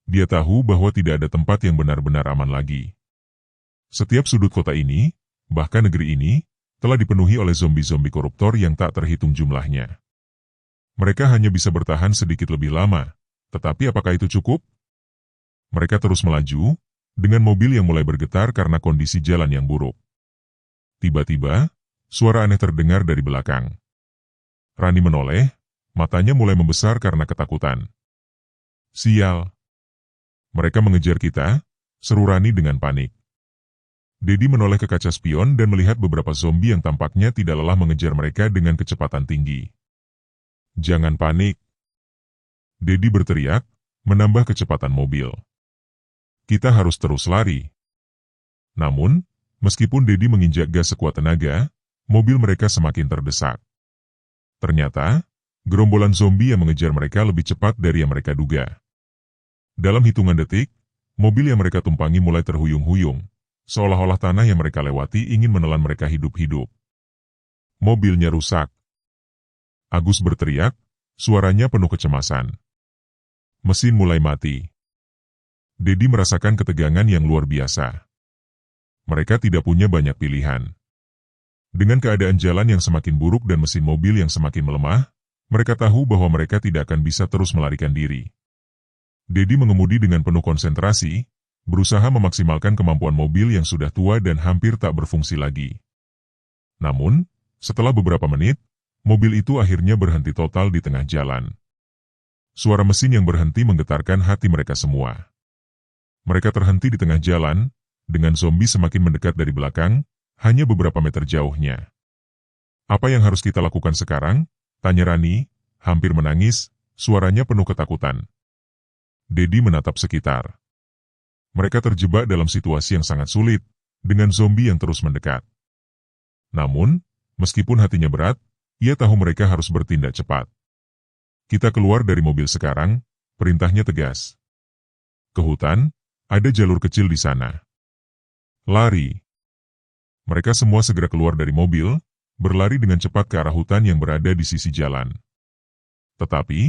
Dia tahu bahwa tidak ada tempat yang benar-benar aman lagi. Setiap sudut kota ini, bahkan negeri ini, telah dipenuhi oleh zombie-zombie koruptor yang tak terhitung jumlahnya. Mereka hanya bisa bertahan sedikit lebih lama, tetapi apakah itu cukup? Mereka terus melaju, dengan mobil yang mulai bergetar karena kondisi jalan yang buruk. Tiba-tiba, suara aneh terdengar dari belakang. Rani menoleh, matanya mulai membesar karena ketakutan. Sial! Mereka mengejar kita, seru Rani dengan panik. Dedi menoleh ke kaca spion dan melihat beberapa zombie yang tampaknya tidak lelah mengejar mereka dengan kecepatan tinggi. Jangan panik. Dedi berteriak, menambah kecepatan mobil. Kita harus terus lari. Namun, meskipun Dedi menginjak gas sekuat tenaga, mobil mereka semakin terdesak. Ternyata, gerombolan zombie yang mengejar mereka lebih cepat dari yang mereka duga. Dalam hitungan detik, mobil yang mereka tumpangi mulai terhuyung-huyung, seolah-olah tanah yang mereka lewati ingin menelan mereka hidup-hidup. Mobilnya rusak. Agus berteriak, suaranya penuh kecemasan. Mesin mulai mati. Dedi merasakan ketegangan yang luar biasa. Mereka tidak punya banyak pilihan. Dengan keadaan jalan yang semakin buruk dan mesin mobil yang semakin melemah, mereka tahu bahwa mereka tidak akan bisa terus melarikan diri. Dedi mengemudi dengan penuh konsentrasi, berusaha memaksimalkan kemampuan mobil yang sudah tua dan hampir tak berfungsi lagi. Namun, setelah beberapa menit, mobil itu akhirnya berhenti total di tengah jalan. Suara mesin yang berhenti menggetarkan hati mereka semua. Mereka terhenti di tengah jalan, dengan zombie semakin mendekat dari belakang, hanya beberapa meter jauhnya. Apa yang harus kita lakukan sekarang? Tanya Rani, hampir menangis, suaranya penuh ketakutan. Dedi menatap sekitar. Mereka terjebak dalam situasi yang sangat sulit, dengan zombie yang terus mendekat. Namun, meskipun hatinya berat, ia tahu mereka harus bertindak cepat. Kita keluar dari mobil sekarang, perintahnya tegas. Ke hutan, ada jalur kecil di sana. Lari. Mereka semua segera keluar dari mobil, berlari dengan cepat ke arah hutan yang berada di sisi jalan. Tetapi,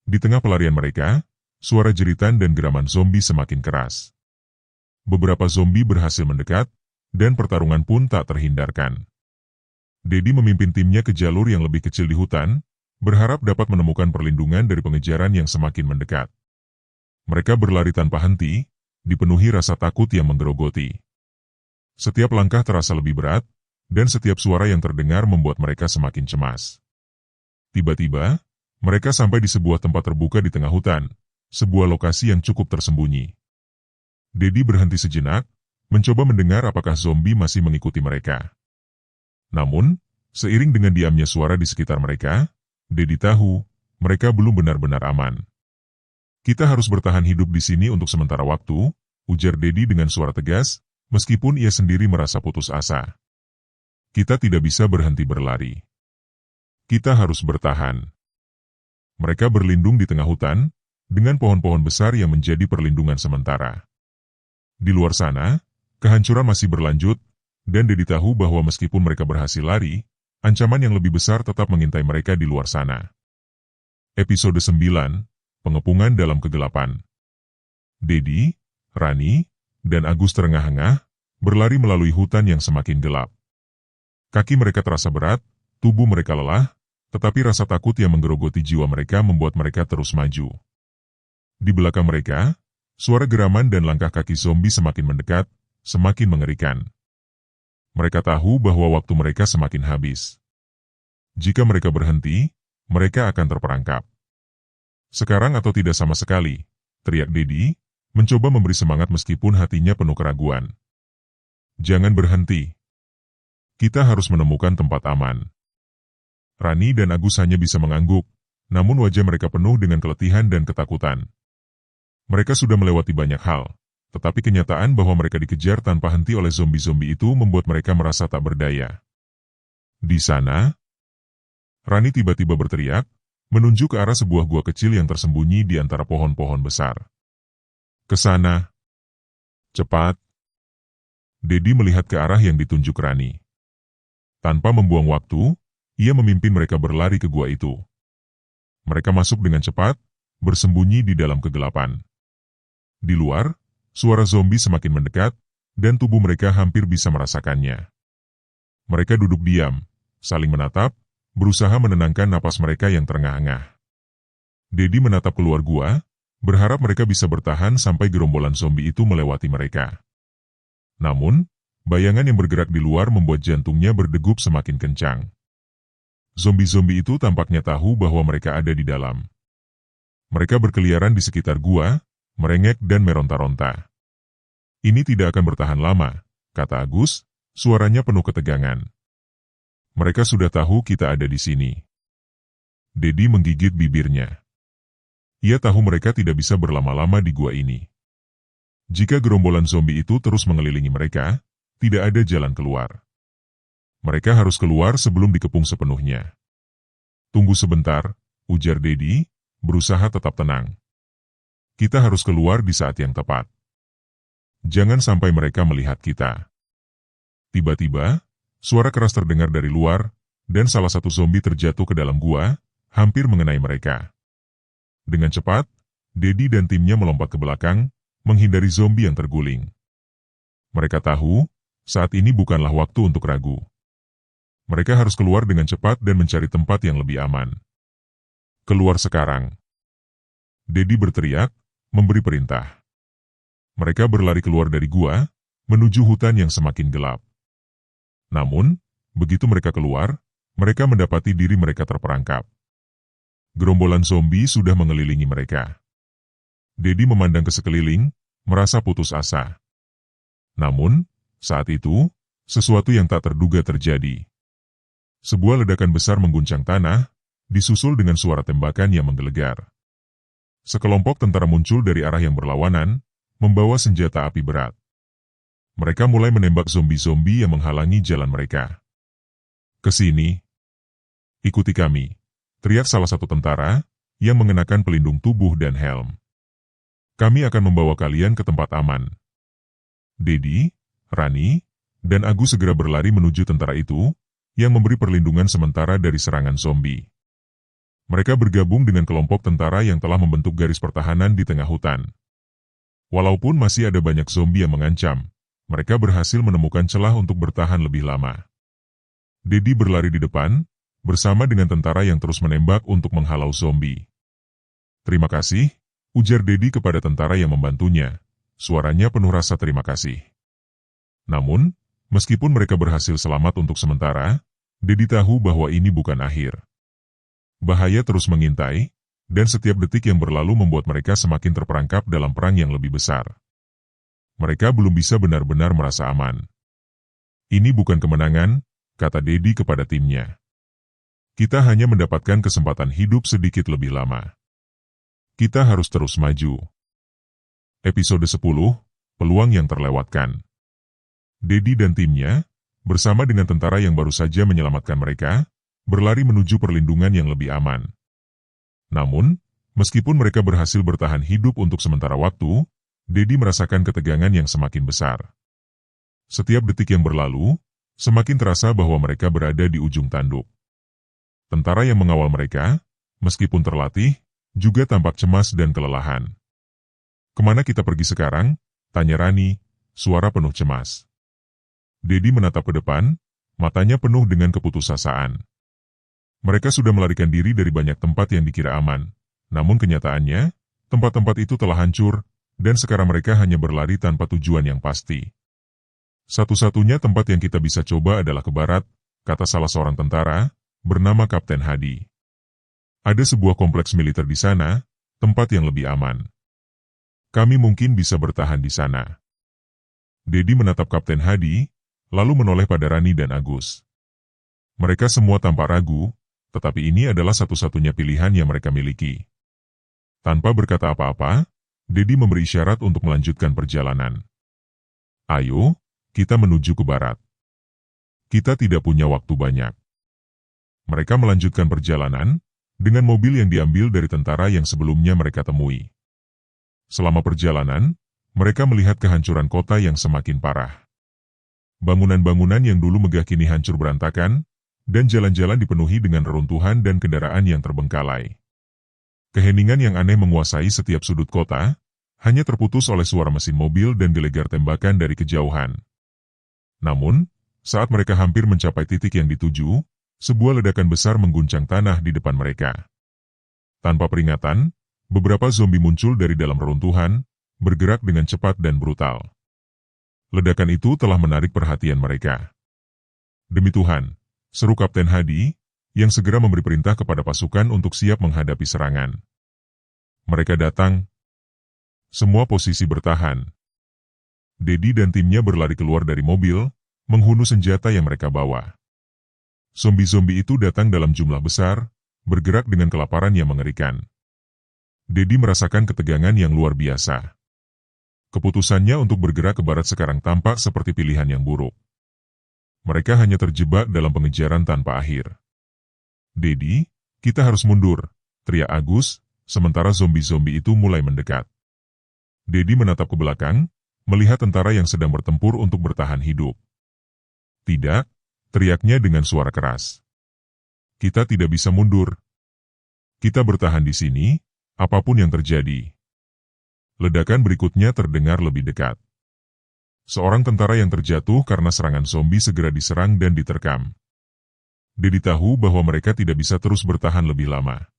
di tengah pelarian mereka, suara jeritan dan geraman zombie semakin keras. Beberapa zombie berhasil mendekat, dan pertarungan pun tak terhindarkan. Dedi memimpin timnya ke jalur yang lebih kecil di hutan, berharap dapat menemukan perlindungan dari pengejaran yang semakin mendekat. Mereka berlari tanpa henti, dipenuhi rasa takut yang menggerogoti. Setiap langkah terasa lebih berat, dan setiap suara yang terdengar membuat mereka semakin cemas. Tiba-tiba, mereka sampai di sebuah tempat terbuka di tengah hutan, sebuah lokasi yang cukup tersembunyi. Dedi berhenti sejenak, mencoba mendengar apakah zombie masih mengikuti mereka. Namun, seiring dengan diamnya suara di sekitar mereka, Dedi tahu, mereka belum benar-benar aman. Kita harus bertahan hidup di sini untuk sementara waktu, ujar Dedi dengan suara tegas, meskipun ia sendiri merasa putus asa. Kita tidak bisa berhenti berlari. Kita harus bertahan. Mereka berlindung di tengah hutan, dengan pohon-pohon besar yang menjadi perlindungan sementara. Di luar sana, kehancuran masih berlanjut, dan Dedi tahu bahwa meskipun mereka berhasil lari, ancaman yang lebih besar tetap mengintai mereka di luar sana. Episode 9, Pengepungan dalam Kegelapan. Dedi, Rani, dan Agus terengah-engah, berlari melalui hutan yang semakin gelap. Kaki mereka terasa berat, tubuh mereka lelah, tetapi rasa takut yang menggerogoti jiwa mereka membuat mereka terus maju. Di belakang mereka, suara geraman dan langkah kaki zombie semakin mendekat, semakin mengerikan. Mereka tahu bahwa waktu mereka semakin habis. Jika mereka berhenti, mereka akan terperangkap. Sekarang atau tidak sama sekali, teriak Dedi, mencoba memberi semangat meskipun hatinya penuh keraguan. Jangan berhenti. Kita harus menemukan tempat aman. Rani dan Agus hanya bisa mengangguk, namun wajah mereka penuh dengan keletihan dan ketakutan. Mereka sudah melewati banyak hal, tetapi kenyataan bahwa mereka dikejar tanpa henti oleh zombie-zombie itu membuat mereka merasa tak berdaya. Di sana, Rani tiba-tiba berteriak, menunjuk ke arah sebuah gua kecil yang tersembunyi di antara pohon-pohon besar. Ke sana. Cepat. Dedi melihat ke arah yang ditunjuk Rani. Tanpa membuang waktu, ia memimpin mereka berlari ke gua itu. Mereka masuk dengan cepat, bersembunyi di dalam kegelapan. Di luar, suara zombie semakin mendekat, dan tubuh mereka hampir bisa merasakannya. Mereka duduk diam, saling menatap, berusaha menenangkan napas mereka yang terengah-engah. Dedi menatap keluar gua, berharap mereka bisa bertahan sampai gerombolan zombie itu melewati mereka. Namun, bayangan yang bergerak di luar membuat jantungnya berdegup semakin kencang. Zombie-zombie itu tampaknya tahu bahwa mereka ada di dalam. Mereka berkeliaran di sekitar gua, merengek dan meronta-ronta. Ini tidak akan bertahan lama, kata Agus, suaranya penuh ketegangan. Mereka sudah tahu kita ada di sini. Dedi menggigit bibirnya. Ia tahu mereka tidak bisa berlama-lama di gua ini. Jika gerombolan zombie itu terus mengelilingi mereka, tidak ada jalan keluar. Mereka harus keluar sebelum dikepung sepenuhnya. Tunggu sebentar, ujar Dedi, berusaha tetap tenang. Kita harus keluar di saat yang tepat. Jangan sampai mereka melihat kita. Tiba-tiba, suara keras terdengar dari luar, dan salah satu zombie terjatuh ke dalam gua, hampir mengenai mereka. Dengan cepat, Dedi dan timnya melompat ke belakang, menghindari zombie yang terguling. Mereka tahu, saat ini bukanlah waktu untuk ragu. Mereka harus keluar dengan cepat dan mencari tempat yang lebih aman. Keluar sekarang. Dedi berteriak, memberi perintah. Mereka berlari keluar dari gua, menuju hutan yang semakin gelap. Namun, begitu mereka keluar, mereka mendapati diri mereka terperangkap. Gerombolan zombie sudah mengelilingi mereka. Dedi memandang ke sekeliling, merasa putus asa. Namun, saat itu, sesuatu yang tak terduga terjadi. Sebuah ledakan besar mengguncang tanah, disusul dengan suara tembakan yang menggelegar. Sekelompok tentara muncul dari arah yang berlawanan, membawa senjata api berat. Mereka mulai menembak zombie-zombie yang menghalangi jalan mereka. "Ke sini. Ikuti kami," teriak salah satu tentara, yang mengenakan pelindung tubuh dan helm. "Kami akan membawa kalian ke tempat aman." Dedi, Rani, dan Agus segera berlari menuju tentara itu, yang memberi perlindungan sementara dari serangan zombie. Mereka bergabung dengan kelompok tentara yang telah membentuk garis pertahanan di tengah hutan. Walaupun masih ada banyak zombie yang mengancam, mereka berhasil menemukan celah untuk bertahan lebih lama. Dedi berlari di depan, bersama dengan tentara yang terus menembak untuk menghalau zombie. "Terima kasih," ujar Dedi kepada tentara yang membantunya. Suaranya penuh rasa terima kasih. Namun, meskipun mereka berhasil selamat untuk sementara, Dedi tahu bahwa ini bukan akhir. Bahaya terus mengintai, dan setiap detik yang berlalu membuat mereka semakin terperangkap dalam perang yang lebih besar. Mereka belum bisa benar-benar merasa aman. "Ini bukan kemenangan," kata Dedi kepada timnya. "Kita hanya mendapatkan kesempatan hidup sedikit lebih lama. Kita harus terus maju." Episode 10, Peluang yang Terlewatkan. Dedi dan timnya, bersama dengan tentara yang baru saja menyelamatkan mereka, berlari menuju perlindungan yang lebih aman. Namun, meskipun mereka berhasil bertahan hidup untuk sementara waktu, Dedi merasakan ketegangan yang semakin besar. Setiap detik yang berlalu, semakin terasa bahwa mereka berada di ujung tanduk. Tentara yang mengawal mereka, meskipun terlatih, juga tampak cemas dan kelelahan. "Kemana kita pergi sekarang?" tanya Rani, suara penuh cemas. Dedi menatap ke depan, matanya penuh dengan keputusasaan. Mereka sudah melarikan diri dari banyak tempat yang dikira aman, namun kenyataannya, tempat-tempat itu telah hancur, dan sekarang mereka hanya berlari tanpa tujuan yang pasti. "Satu-satunya tempat yang kita bisa coba adalah ke barat," kata salah seorang tentara, bernama Kapten Hadi. "Ada sebuah kompleks militer di sana, tempat yang lebih aman. Kami mungkin bisa bertahan di sana." Dedi menatap Kapten Hadi, lalu menoleh pada Rani dan Agus. Mereka semua tampak ragu, tetapi ini adalah satu-satunya pilihan yang mereka miliki. Tanpa berkata apa-apa, Dedi memberi isyarat untuk melanjutkan perjalanan. "Ayo, kita menuju ke barat. Kita tidak punya waktu banyak." Mereka melanjutkan perjalanan, dengan mobil yang diambil dari tentara yang sebelumnya mereka temui. Selama perjalanan, mereka melihat kehancuran kota yang semakin parah. Bangunan-bangunan yang dulu megah kini hancur berantakan, dan jalan-jalan dipenuhi dengan reruntuhan dan kendaraan yang terbengkalai. Keheningan yang aneh menguasai setiap sudut kota, hanya terputus oleh suara mesin mobil dan gelegar tembakan dari kejauhan. Namun, saat mereka hampir mencapai titik yang dituju, sebuah ledakan besar mengguncang tanah di depan mereka. Tanpa peringatan, beberapa zombie muncul dari dalam reruntuhan, bergerak dengan cepat dan brutal. Ledakan itu telah menarik perhatian mereka. Demi Tuhan, seru Kapten Hadi, yang segera memberi perintah kepada pasukan untuk siap menghadapi serangan. Mereka datang. Semua posisi bertahan. Dedi dan timnya berlari keluar dari mobil, menghunus senjata yang mereka bawa. Zombie-zombie itu datang dalam jumlah besar, bergerak dengan kelaparan yang mengerikan. Dedi merasakan ketegangan yang luar biasa. Keputusannya untuk bergerak ke barat sekarang tampak seperti pilihan yang buruk. Mereka hanya terjebak dalam pengejaran tanpa akhir. "Dedi, kita harus mundur," teriak Agus, sementara zombie-zombie itu mulai mendekat. Dedi menatap ke belakang, melihat tentara yang sedang bertempur untuk bertahan hidup. "Tidak," teriaknya dengan suara keras. "Kita tidak bisa mundur. Kita bertahan di sini, apapun yang terjadi." Ledakan berikutnya terdengar lebih dekat. Seorang tentara yang terjatuh karena serangan zombie segera diserang dan diterkam. Dedi tahu bahwa mereka tidak bisa terus bertahan lebih lama.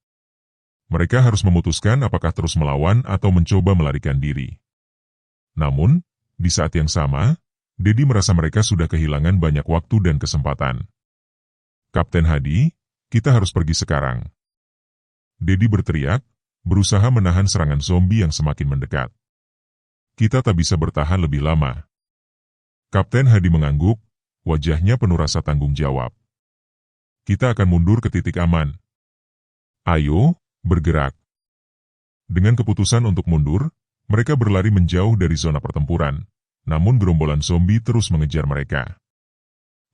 Mereka harus memutuskan apakah terus melawan atau mencoba melarikan diri. Namun, di saat yang sama, Dedi merasa mereka sudah kehilangan banyak waktu dan kesempatan. "Kapten Hadi, kita harus pergi sekarang." Dedi berteriak, berusaha menahan serangan zombie yang semakin mendekat. "Kita tak bisa bertahan lebih lama." Kapten Hadi mengangguk, wajahnya penuh rasa tanggung jawab. "Kita akan mundur ke titik aman. Ayo, bergerak." Dengan keputusan untuk mundur, mereka berlari menjauh dari zona pertempuran, namun gerombolan zombie terus mengejar mereka.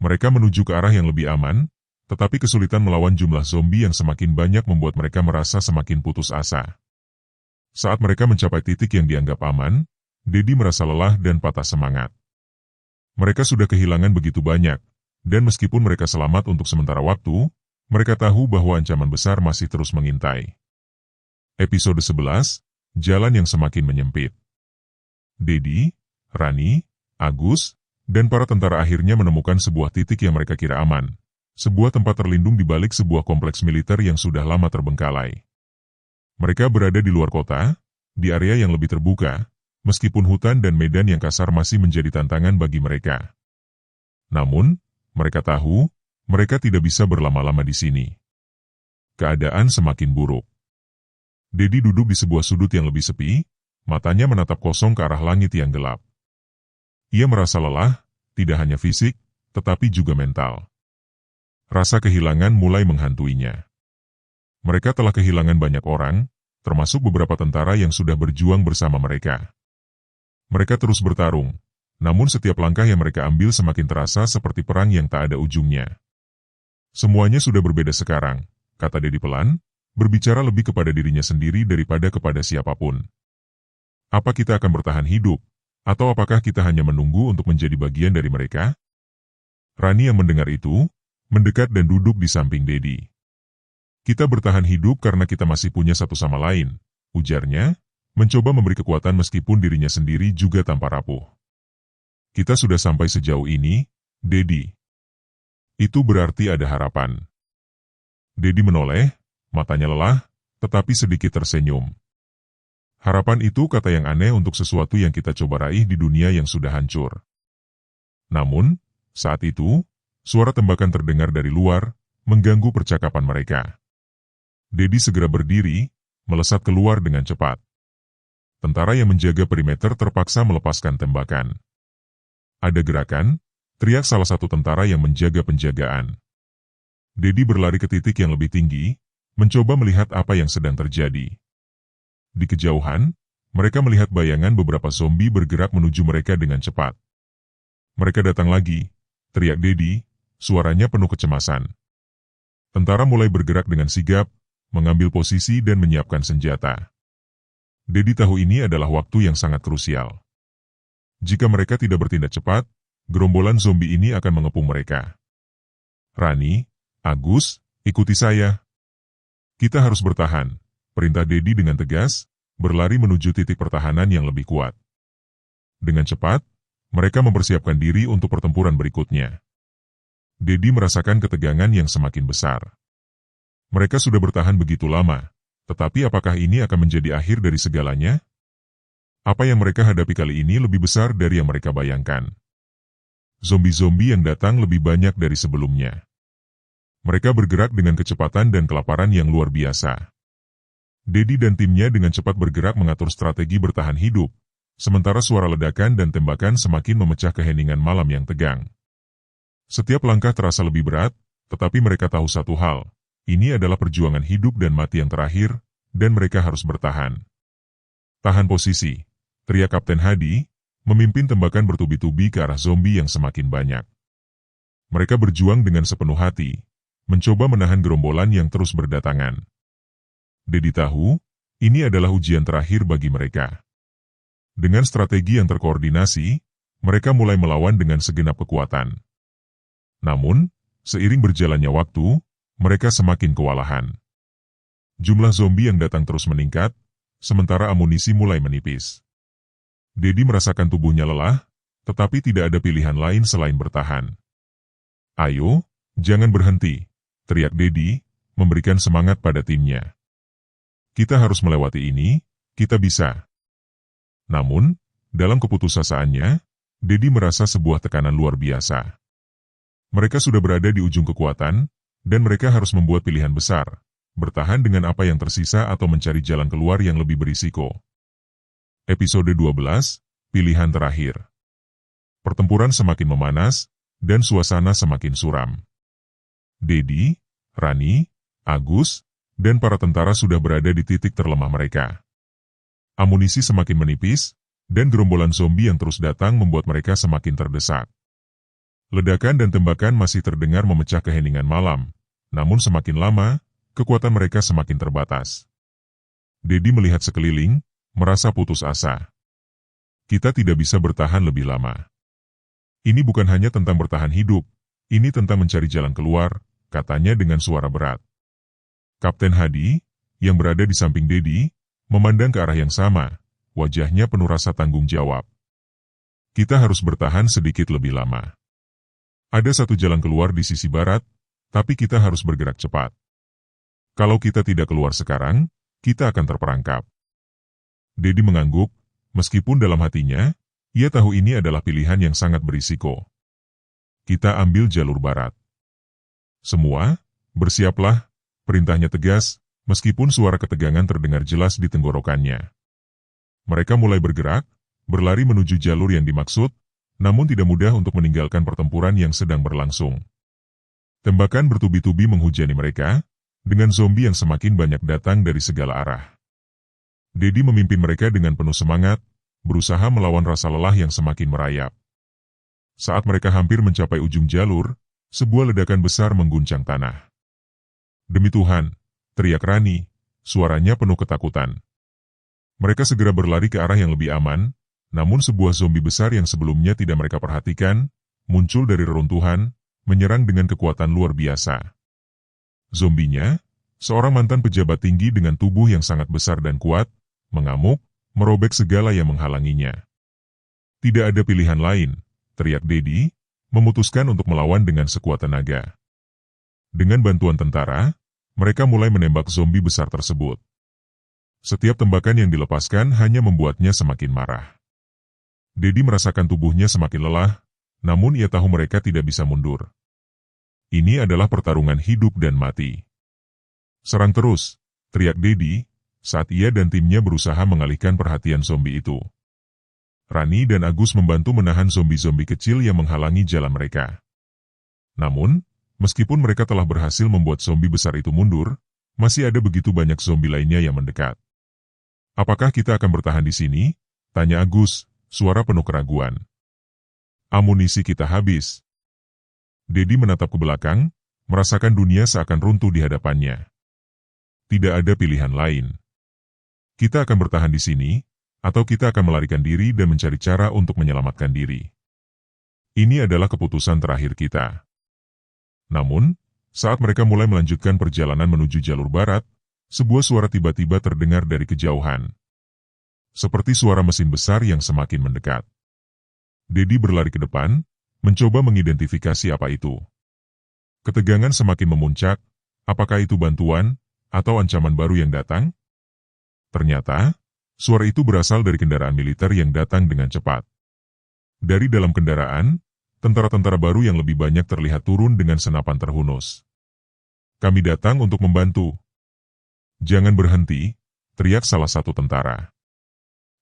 Mereka menuju ke arah yang lebih aman, tetapi kesulitan melawan jumlah zombie yang semakin banyak membuat mereka merasa semakin putus asa. Saat mereka mencapai titik yang dianggap aman, Dedi merasa lelah dan patah semangat. Mereka sudah kehilangan begitu banyak, dan meskipun mereka selamat untuk sementara waktu, mereka tahu bahwa ancaman besar masih terus mengintai. Episode 11, Jalan yang Semakin Menyempit. Dedi, Rani, Agus, dan para tentara akhirnya menemukan sebuah titik yang mereka kira aman. Sebuah tempat terlindung di balik sebuah kompleks militer yang sudah lama terbengkalai. Mereka berada di luar kota, di area yang lebih terbuka, meskipun hutan dan medan yang kasar masih menjadi tantangan bagi mereka. Namun, mereka tahu, mereka tidak bisa berlama-lama di sini. Keadaan semakin buruk. Dedi duduk di sebuah sudut yang lebih sepi, matanya menatap kosong ke arah langit yang gelap. Ia merasa lelah, tidak hanya fisik, tetapi juga mental. Rasa kehilangan mulai menghantuinya. Mereka telah kehilangan banyak orang, termasuk beberapa tentara yang sudah berjuang bersama mereka. Mereka terus bertarung, namun setiap langkah yang mereka ambil semakin terasa seperti perang yang tak ada ujungnya. "Semuanya sudah berbeda sekarang," kata Dedi pelan, berbicara lebih kepada dirinya sendiri daripada kepada siapapun. "Apa kita akan bertahan hidup, atau apakah kita hanya menunggu untuk menjadi bagian dari mereka?" Rani yang mendengar itu, mendekat dan duduk di samping Dedi. "Kita bertahan hidup karena kita masih punya satu sama lain," ujarnya, mencoba memberi kekuatan meskipun dirinya sendiri juga tanpa rapuh. "Kita sudah sampai sejauh ini, Dedi. Itu berarti ada harapan." Dedi menoleh, matanya lelah, tetapi sedikit tersenyum. "Harapan itu kata yang aneh untuk sesuatu yang kita coba raih di dunia yang sudah hancur." Namun, saat itu, suara tembakan terdengar dari luar, mengganggu percakapan mereka. Dedi segera berdiri, melesat keluar dengan cepat. Tentara yang menjaga perimeter terpaksa melepaskan tembakan. "Ada gerakan," teriak salah satu tentara yang menjaga penjagaan. Dedi berlari ke titik yang lebih tinggi, mencoba melihat apa yang sedang terjadi. Di kejauhan, mereka melihat bayangan beberapa zombie bergerak menuju mereka dengan cepat. "Mereka datang lagi," teriak Dedi, suaranya penuh kecemasan. Tentara mulai bergerak dengan sigap, mengambil posisi dan menyiapkan senjata. Dedi tahu ini adalah waktu yang sangat krusial. Jika mereka tidak bertindak cepat, gerombolan zombie ini akan mengepung mereka. "Rani, Agus, ikuti saya. Kita harus bertahan," perintah Dedi dengan tegas, berlari menuju titik pertahanan yang lebih kuat. Dengan cepat, mereka mempersiapkan diri untuk pertempuran berikutnya. Dedi merasakan ketegangan yang semakin besar. Mereka sudah bertahan begitu lama, Tetapi apakah ini akan menjadi akhir dari segalanya? Apa yang mereka hadapi kali ini lebih besar dari yang mereka bayangkan. Zombie-zombie yang datang lebih banyak dari sebelumnya. Mereka bergerak dengan kecepatan dan kelaparan yang luar biasa. Dedi dan timnya dengan cepat bergerak mengatur strategi bertahan hidup, sementara suara ledakan dan tembakan semakin memecah keheningan malam yang tegang. Setiap langkah terasa lebih berat, tetapi mereka tahu satu hal, ini adalah perjuangan hidup dan mati yang terakhir, dan mereka harus bertahan. Tahan posisi, teriak Kapten Hadi, memimpin tembakan bertubi-tubi ke arah zombie yang semakin banyak. Mereka berjuang dengan sepenuh hati, mencoba menahan gerombolan yang terus berdatangan. Dedi tahu, ini adalah ujian terakhir bagi mereka. Dengan strategi yang terkoordinasi, mereka mulai melawan dengan segenap kekuatan. Namun, seiring berjalannya waktu, mereka semakin kewalahan. Jumlah zombie yang datang terus meningkat, sementara amunisi mulai menipis. Dedi merasakan tubuhnya lelah, tetapi tidak ada pilihan lain selain bertahan. "Ayo, jangan berhenti," teriak Dedi, memberikan semangat pada timnya. "Kita harus melewati ini, kita bisa." Namun, dalam keputusasaan-nya, Dedi merasa sebuah tekanan luar biasa. Mereka sudah berada di ujung kekuatan, dan mereka harus membuat pilihan besar, bertahan dengan apa yang tersisa atau mencari jalan keluar yang lebih berisiko. Episode 12, Pilihan Terakhir. Pertempuran semakin memanas, dan suasana semakin suram. Dedi, Rani, Agus, dan para tentara sudah berada di titik terlemah mereka. Amunisi semakin menipis, dan gerombolan zombie yang terus datang membuat mereka semakin terdesak. Ledakan dan tembakan masih terdengar memecah keheningan malam, namun semakin lama, kekuatan mereka semakin terbatas. Dedi melihat sekeliling, merasa putus asa. Kita tidak bisa bertahan lebih lama. Ini bukan hanya tentang bertahan hidup, ini tentang mencari jalan keluar, katanya dengan suara berat. Kapten Hadi, yang berada di samping Dedi, memandang ke arah yang sama, wajahnya penuh rasa tanggung jawab. Kita harus bertahan sedikit lebih lama. Ada satu jalan keluar di sisi barat, tapi kita harus bergerak cepat. Kalau kita tidak keluar sekarang, kita akan terperangkap. Dedi mengangguk, meskipun dalam hatinya, ia tahu ini adalah pilihan yang sangat berisiko. Kita ambil jalur barat. Semua, bersiaplah. Perintahnya tegas, meskipun suara ketegangan terdengar jelas di tenggorokannya. Mereka mulai bergerak, berlari menuju jalur yang dimaksud, namun tidak mudah untuk meninggalkan pertempuran yang sedang berlangsung. Tembakan bertubi-tubi menghujani mereka, dengan zombie yang semakin banyak datang dari segala arah. Dedi memimpin mereka dengan penuh semangat, berusaha melawan rasa lelah yang semakin merayap. Saat mereka hampir mencapai ujung jalur, sebuah ledakan besar mengguncang tanah. "Demi Tuhan," teriak Rani, suaranya penuh ketakutan. Mereka segera berlari ke arah yang lebih aman, namun sebuah zombie besar yang sebelumnya tidak mereka perhatikan, muncul dari reruntuhan, menyerang dengan kekuatan luar biasa. Zombinya, seorang mantan pejabat tinggi dengan tubuh yang sangat besar dan kuat, mengamuk, merobek segala yang menghalanginya. "Tidak ada pilihan lain," teriak Dedi, memutuskan untuk melawan dengan sekuat tenaga. Dengan bantuan tentara, mereka mulai menembak zombie besar tersebut. Setiap tembakan yang dilepaskan hanya membuatnya semakin marah. Dedi merasakan tubuhnya semakin lelah, namun ia tahu mereka tidak bisa mundur. Ini adalah pertarungan hidup dan mati. "Serang terus," teriak Dedi, saat ia dan timnya berusaha mengalihkan perhatian zombie itu. Rani dan Agus membantu menahan zombie-zombie kecil yang menghalangi jalan mereka. Namun, meskipun mereka telah berhasil membuat zombie besar itu mundur, masih ada begitu banyak zombie lainnya yang mendekat. "Apakah kita akan bertahan di sini?" tanya Agus, suara penuh keraguan. "Amunisi kita habis." Dedi menatap ke belakang, merasakan dunia seakan runtuh di hadapannya. Tidak ada pilihan lain. Kita akan bertahan di sini, atau kita akan melarikan diri dan mencari cara untuk menyelamatkan diri. Ini adalah keputusan terakhir kita. Namun, saat mereka mulai melanjutkan perjalanan menuju jalur barat, sebuah suara tiba-tiba terdengar dari kejauhan. Seperti suara mesin besar yang semakin mendekat. Dedi berlari ke depan, mencoba mengidentifikasi apa itu. Ketegangan semakin memuncak, apakah itu bantuan, atau ancaman baru yang datang? Ternyata, suara itu berasal dari kendaraan militer yang datang dengan cepat. Dari dalam kendaraan, tentara-tentara baru yang lebih banyak terlihat turun dengan senapan terhunus. "Kami datang untuk membantu." "Jangan berhenti," teriak salah satu tentara.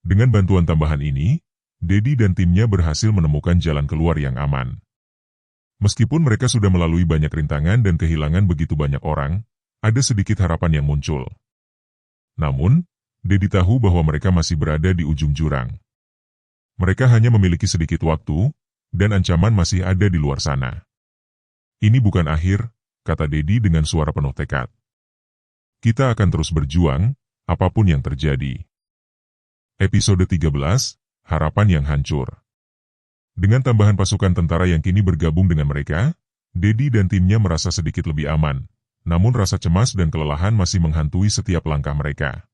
Dengan bantuan tambahan ini, Dedi dan timnya berhasil menemukan jalan keluar yang aman. Meskipun mereka sudah melalui banyak rintangan dan kehilangan begitu banyak orang, ada sedikit harapan yang muncul. Namun, Dedi tahu bahwa mereka masih berada di ujung jurang. Mereka hanya memiliki sedikit waktu, dan ancaman masih ada di luar sana. "Ini bukan akhir," kata Dedi dengan suara penuh tekad. "Kita akan terus berjuang, apapun yang terjadi." Episode 13, Harapan yang Hancur. Dengan tambahan pasukan tentara yang kini bergabung dengan mereka, Dedi dan timnya merasa sedikit lebih aman, namun rasa cemas dan kelelahan masih menghantui setiap langkah mereka.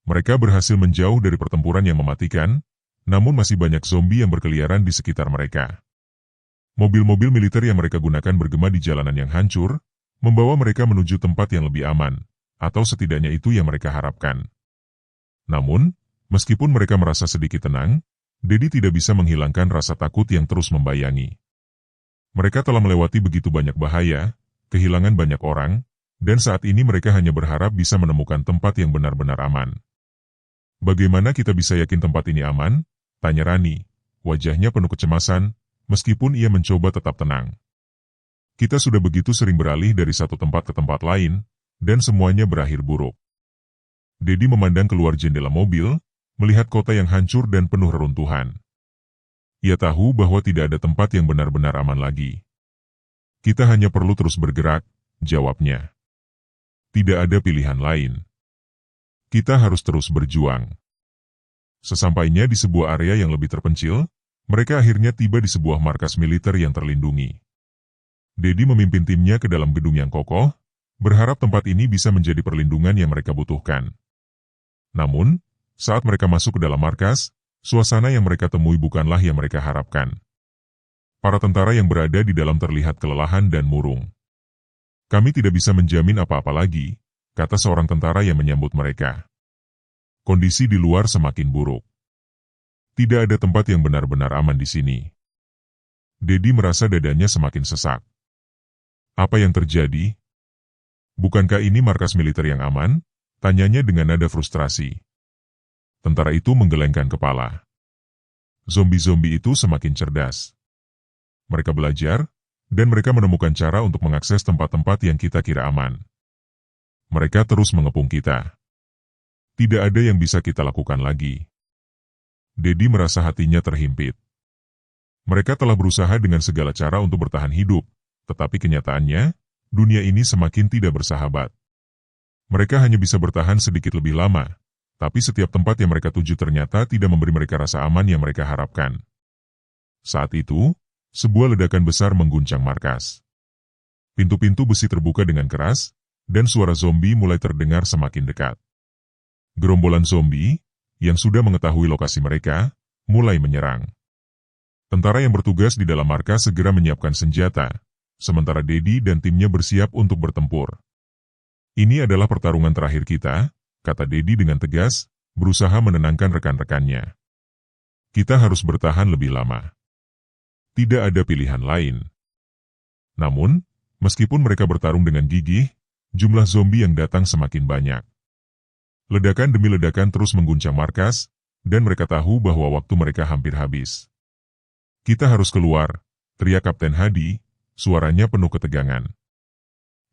Mereka berhasil menjauh dari pertempuran yang mematikan, namun masih banyak zombie yang berkeliaran di sekitar mereka. Mobil-mobil militer yang mereka gunakan bergema di jalanan yang hancur, membawa mereka menuju tempat yang lebih aman, atau setidaknya itu yang mereka harapkan. Namun, meskipun mereka merasa sedikit tenang, Dedi tidak bisa menghilangkan rasa takut yang terus membayangi. Mereka telah melewati begitu banyak bahaya, kehilangan banyak orang, dan saat ini mereka hanya berharap bisa menemukan tempat yang benar-benar aman. "Bagaimana kita bisa yakin tempat ini aman?" tanya Rani. Wajahnya penuh kecemasan, meskipun ia mencoba tetap tenang. "Kita sudah begitu sering beralih dari satu tempat ke tempat lain, dan semuanya berakhir buruk." Dedi memandang keluar jendela mobil, melihat kota yang hancur dan penuh reruntuhan. Ia tahu bahwa tidak ada tempat yang benar-benar aman lagi. "Kita hanya perlu terus bergerak," jawabnya. "Tidak ada pilihan lain. Kita harus terus berjuang." Sesampainya di sebuah area yang lebih terpencil, mereka akhirnya tiba di sebuah markas militer yang terlindungi. Dedi memimpin timnya ke dalam gedung yang kokoh, berharap tempat ini bisa menjadi perlindungan yang mereka butuhkan. Namun, saat mereka masuk ke dalam markas, suasana yang mereka temui bukanlah yang mereka harapkan. Para tentara yang berada di dalam terlihat kelelahan dan murung. "Kami tidak bisa menjamin apa-apa lagi," kata seorang tentara yang menyambut mereka. "Kondisi di luar semakin buruk. Tidak ada tempat yang benar-benar aman di sini." Dedi merasa dadanya semakin sesak. "Apa yang terjadi? Bukankah ini markas militer yang aman?" tanyanya dengan nada frustrasi. Tentara itu menggelengkan kepala. Zombie-zombie itu semakin cerdas. Mereka belajar, dan mereka menemukan cara untuk mengakses tempat-tempat yang kita kira aman. Mereka terus mengepung kita. Tidak ada yang bisa kita lakukan lagi. Dedi merasa hatinya terhimpit. Mereka telah berusaha dengan segala cara untuk bertahan hidup, tetapi kenyataannya, dunia ini semakin tidak bersahabat. Mereka hanya bisa bertahan sedikit lebih lama, tapi setiap tempat yang mereka tuju ternyata tidak memberi mereka rasa aman yang mereka harapkan. Saat itu, sebuah ledakan besar mengguncang markas. Pintu-pintu besi terbuka dengan keras, dan suara zombie mulai terdengar semakin dekat. Gerombolan zombie, yang sudah mengetahui lokasi mereka, mulai menyerang. Tentara yang bertugas di dalam markas segera menyiapkan senjata, sementara Dedi dan timnya bersiap untuk bertempur. "Ini adalah pertarungan terakhir kita," kata Dedi dengan tegas, berusaha menenangkan rekan-rekannya. "Kita harus bertahan lebih lama. Tidak ada pilihan lain." Namun, meskipun mereka bertarung dengan gigih, jumlah zombie yang datang semakin banyak. Ledakan demi ledakan terus mengguncang markas, dan mereka tahu bahwa waktu mereka hampir habis. "Kita harus keluar," teriak Kapten Hadi, suaranya penuh ketegangan.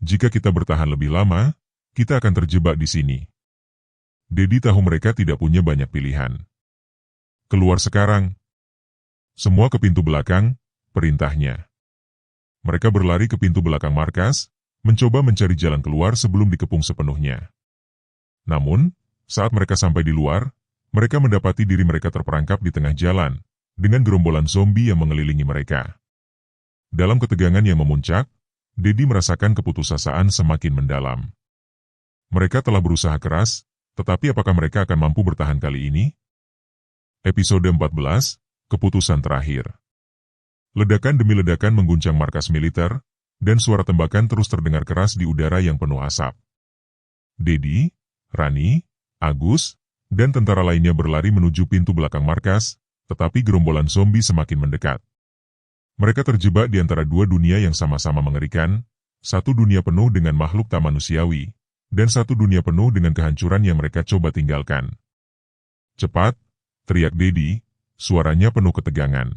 "Jika kita bertahan lebih lama, kita akan terjebak di sini." Dedi tahu mereka tidak punya banyak pilihan. "Keluar sekarang." "Semua ke pintu belakang," perintahnya. Mereka berlari ke pintu belakang markas, mencoba mencari jalan keluar sebelum dikepung sepenuhnya. Namun, saat mereka sampai di luar, mereka mendapati diri mereka terperangkap di tengah jalan, dengan gerombolan zombie yang mengelilingi mereka. Dalam ketegangan yang memuncak, Dedi merasakan keputusasaan semakin mendalam. Mereka telah berusaha keras, tetapi apakah mereka akan mampu bertahan kali ini? Episode 14, Keputusan Terakhir. Ledakan demi ledakan mengguncang markas militer, dan suara tembakan terus terdengar keras di udara yang penuh asap. Dedi, Rani, Agus, dan tentara lainnya berlari menuju pintu belakang markas, tetapi gerombolan zombie semakin mendekat. Mereka terjebak di antara dua dunia yang sama-sama mengerikan, satu dunia penuh dengan makhluk tak manusiawi, dan satu dunia penuh dengan kehancuran yang mereka coba tinggalkan. "Cepat!" teriak Dedi, suaranya penuh ketegangan.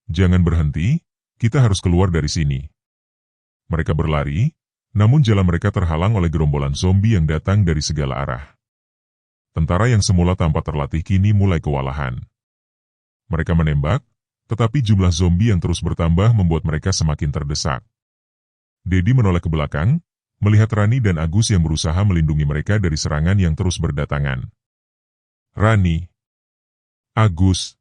"Jangan berhenti, kita harus keluar dari sini." Mereka berlari, namun jalan mereka terhalang oleh gerombolan zombie yang datang dari segala arah. Tentara yang semula tampak terlatih kini mulai kewalahan. Mereka menembak, tetapi jumlah zombie yang terus bertambah membuat mereka semakin terdesak. Dedi menoleh ke belakang, melihat Rani dan Agus yang berusaha melindungi mereka dari serangan yang terus berdatangan. "Rani, Agus,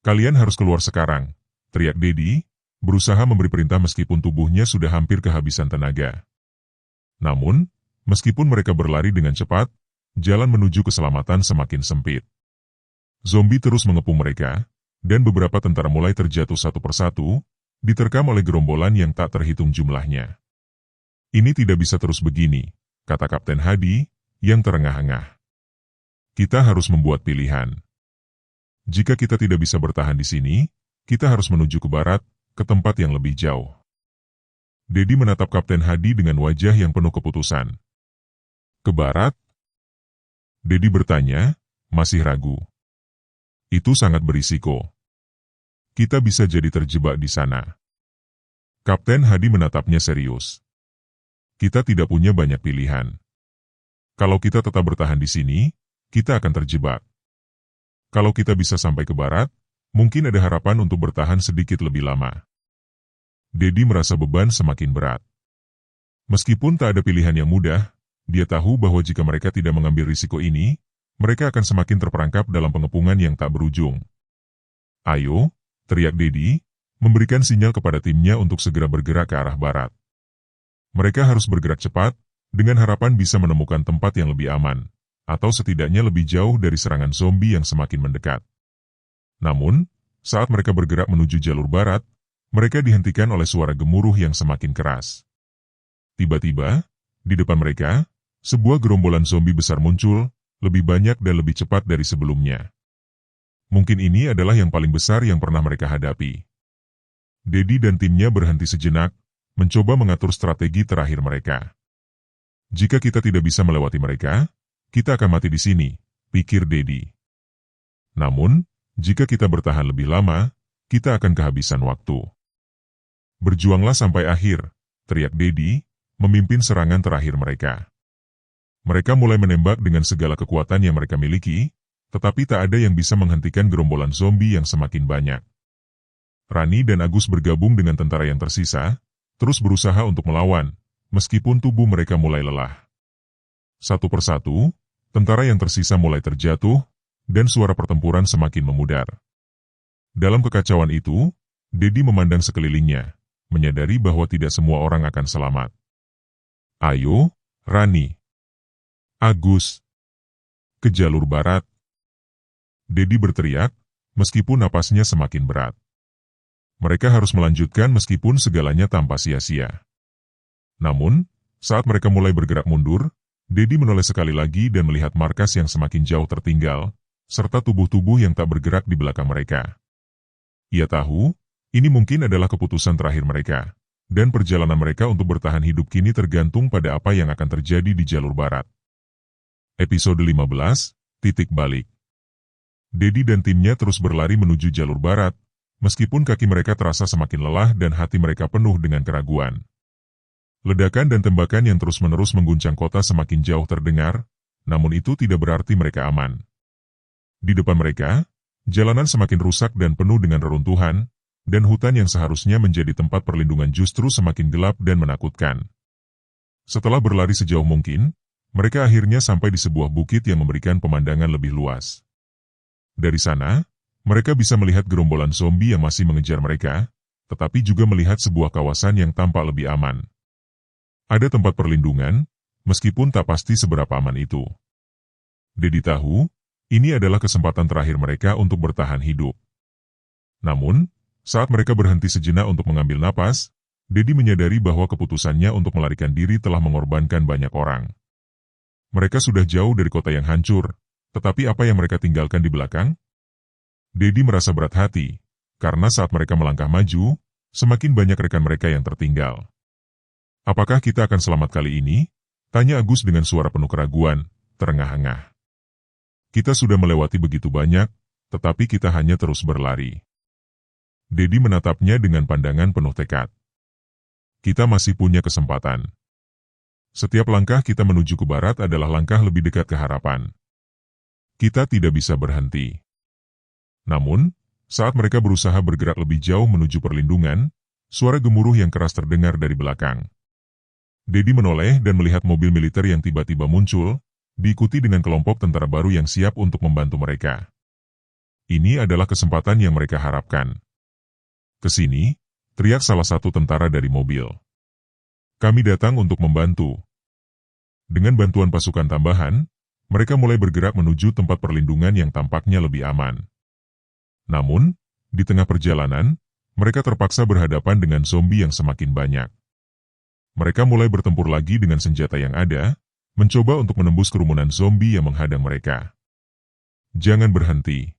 kalian harus keluar sekarang," teriak Dedi, berusaha memberi perintah meskipun tubuhnya sudah hampir kehabisan tenaga. Namun, meskipun mereka berlari dengan cepat, jalan menuju keselamatan semakin sempit. Zombie terus mengepung mereka, dan beberapa tentara mulai terjatuh satu persatu, diterkam oleh gerombolan yang tak terhitung jumlahnya. "Ini tidak bisa terus begini," kata Kapten Hadi, yang terengah-engah. "Kita harus membuat pilihan. Jika kita tidak bisa bertahan di sini, kita harus menuju ke barat, ke tempat yang lebih jauh." Dedi menatap Kapten Hadi dengan wajah yang penuh keputusan. "Ke barat?" Dedi bertanya, masih ragu. "Itu sangat berisiko. Kita bisa jadi terjebak di sana." Kapten Hadi menatapnya serius. "Kita tidak punya banyak pilihan. Kalau kita tetap bertahan di sini, kita akan terjebak. Kalau kita bisa sampai ke barat, mungkin ada harapan untuk bertahan sedikit lebih lama." Dedi merasa beban semakin berat. Meskipun tak ada pilihan yang mudah, dia tahu bahwa jika mereka tidak mengambil risiko ini, mereka akan semakin terperangkap dalam pengepungan yang tak berujung. "Ayo," teriak Dedi, memberikan sinyal kepada timnya untuk segera bergerak ke arah barat. Mereka harus bergerak cepat, dengan harapan bisa menemukan tempat yang lebih aman, atau setidaknya lebih jauh dari serangan zombie yang semakin mendekat. Namun, saat mereka bergerak menuju jalur barat, mereka dihentikan oleh suara gemuruh yang semakin keras. Tiba-tiba, di depan mereka, sebuah gerombolan zombie besar muncul, lebih banyak dan lebih cepat dari sebelumnya. Mungkin ini adalah yang paling besar yang pernah mereka hadapi. Dedi dan timnya berhenti sejenak, mencoba mengatur strategi terakhir mereka. "Jika kita tidak bisa melewati mereka, kita akan mati di sini," pikir Dedi. "Namun, jika kita bertahan lebih lama, kita akan kehabisan waktu." "Berjuanglah sampai akhir," teriak Dedi, memimpin serangan terakhir mereka. Mereka mulai menembak dengan segala kekuatan yang mereka miliki, tetapi tak ada yang bisa menghentikan gerombolan zombie yang semakin banyak. Rani dan Agus bergabung dengan tentara yang tersisa, terus berusaha untuk melawan, meskipun tubuh mereka mulai lelah. Satu persatu, tentara yang tersisa mulai terjatuh, dan suara pertempuran semakin memudar. Dalam kekacauan itu, Dedi memandang sekelilingnya, menyadari bahwa tidak semua orang akan selamat. "Ayo, Rani, Agus, ke jalur barat!" Dedi berteriak, meskipun napasnya semakin berat. Mereka harus melanjutkan meskipun segalanya tanpa sia-sia. Namun, saat mereka mulai bergerak mundur, Dedi menoleh sekali lagi dan melihat markas yang semakin jauh tertinggal, serta tubuh-tubuh yang tak bergerak di belakang mereka. Ia tahu, ini mungkin adalah keputusan terakhir mereka, dan perjalanan mereka untuk bertahan hidup kini tergantung pada apa yang akan terjadi di jalur barat. Episode 15, Titik Balik. Dedi dan timnya terus berlari menuju jalur barat, meskipun kaki mereka terasa semakin lelah dan hati mereka penuh dengan keraguan. Ledakan dan tembakan yang terus-menerus mengguncang kota semakin jauh terdengar, namun itu tidak berarti mereka aman. Di depan mereka, jalanan semakin rusak dan penuh dengan reruntuhan, dan hutan yang seharusnya menjadi tempat perlindungan justru semakin gelap dan menakutkan. Setelah berlari sejauh mungkin, mereka akhirnya sampai di sebuah bukit yang memberikan pemandangan lebih luas. Dari sana, mereka bisa melihat gerombolan zombie yang masih mengejar mereka, tetapi juga melihat sebuah kawasan yang tampak lebih aman. Ada tempat perlindungan, meskipun tak pasti seberapa aman itu. Dedi tahu, ini adalah kesempatan terakhir mereka untuk bertahan hidup. Namun, saat mereka berhenti sejenak untuk mengambil napas, Dedi menyadari bahwa keputusannya untuk melarikan diri telah mengorbankan banyak orang. Mereka sudah jauh dari kota yang hancur, tetapi apa yang mereka tinggalkan di belakang? Dedi merasa berat hati, karena saat mereka melangkah maju, semakin banyak rekan mereka yang tertinggal. Apakah kita akan selamat kali ini? Tanya Agus dengan suara penuh keraguan, terengah-engah. Kita sudah melewati begitu banyak, tetapi kita hanya terus berlari. Dedi menatapnya dengan pandangan penuh tekad. Kita masih punya kesempatan. Setiap langkah kita menuju ke barat adalah langkah lebih dekat ke harapan. Kita tidak bisa berhenti. Namun, saat mereka berusaha bergerak lebih jauh menuju perlindungan, suara gemuruh yang keras terdengar dari belakang. Dedi menoleh dan melihat mobil militer yang tiba-tiba muncul, diikuti dengan kelompok tentara baru yang siap untuk membantu mereka. Ini adalah kesempatan yang mereka harapkan. "Kesini," teriak salah satu tentara dari mobil. "Kami datang untuk membantu." Dengan bantuan pasukan tambahan, mereka mulai bergerak menuju tempat perlindungan yang tampaknya lebih aman. Namun, di tengah perjalanan, mereka terpaksa berhadapan dengan zombie yang semakin banyak. Mereka mulai bertempur lagi dengan senjata yang ada, mencoba untuk menembus kerumunan zombie yang menghadang mereka. "Jangan berhenti!"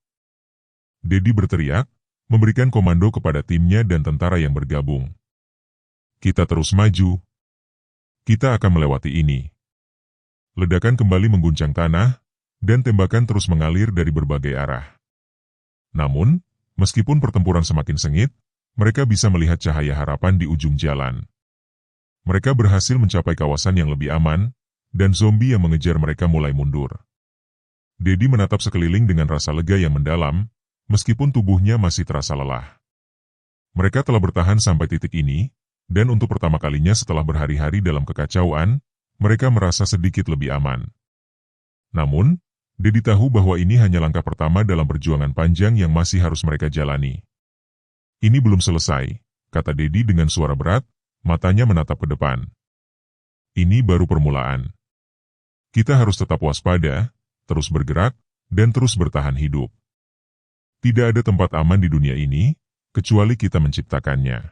Dedi berteriak, memberikan komando kepada timnya dan tentara yang bergabung. "Kita terus maju. Kita akan melewati ini." Ledakan kembali mengguncang tanah, dan tembakan terus mengalir dari berbagai arah. Namun, meskipun pertempuran semakin sengit, mereka bisa melihat cahaya harapan di ujung jalan. Mereka berhasil mencapai kawasan yang lebih aman, dan zombie yang mengejar mereka mulai mundur. Dedi menatap sekeliling dengan rasa lega yang mendalam, meskipun tubuhnya masih terasa lelah. Mereka telah bertahan sampai titik ini, dan untuk pertama kalinya setelah berhari-hari dalam kekacauan, mereka merasa sedikit lebih aman. Namun, Dedi tahu bahwa ini hanya langkah pertama dalam perjuangan panjang yang masih harus mereka jalani. "Ini belum selesai," kata Dedi dengan suara berat, matanya menatap ke depan. "Ini baru permulaan. Kita harus tetap waspada, terus bergerak, dan terus bertahan hidup. Tidak ada tempat aman di dunia ini, kecuali kita menciptakannya."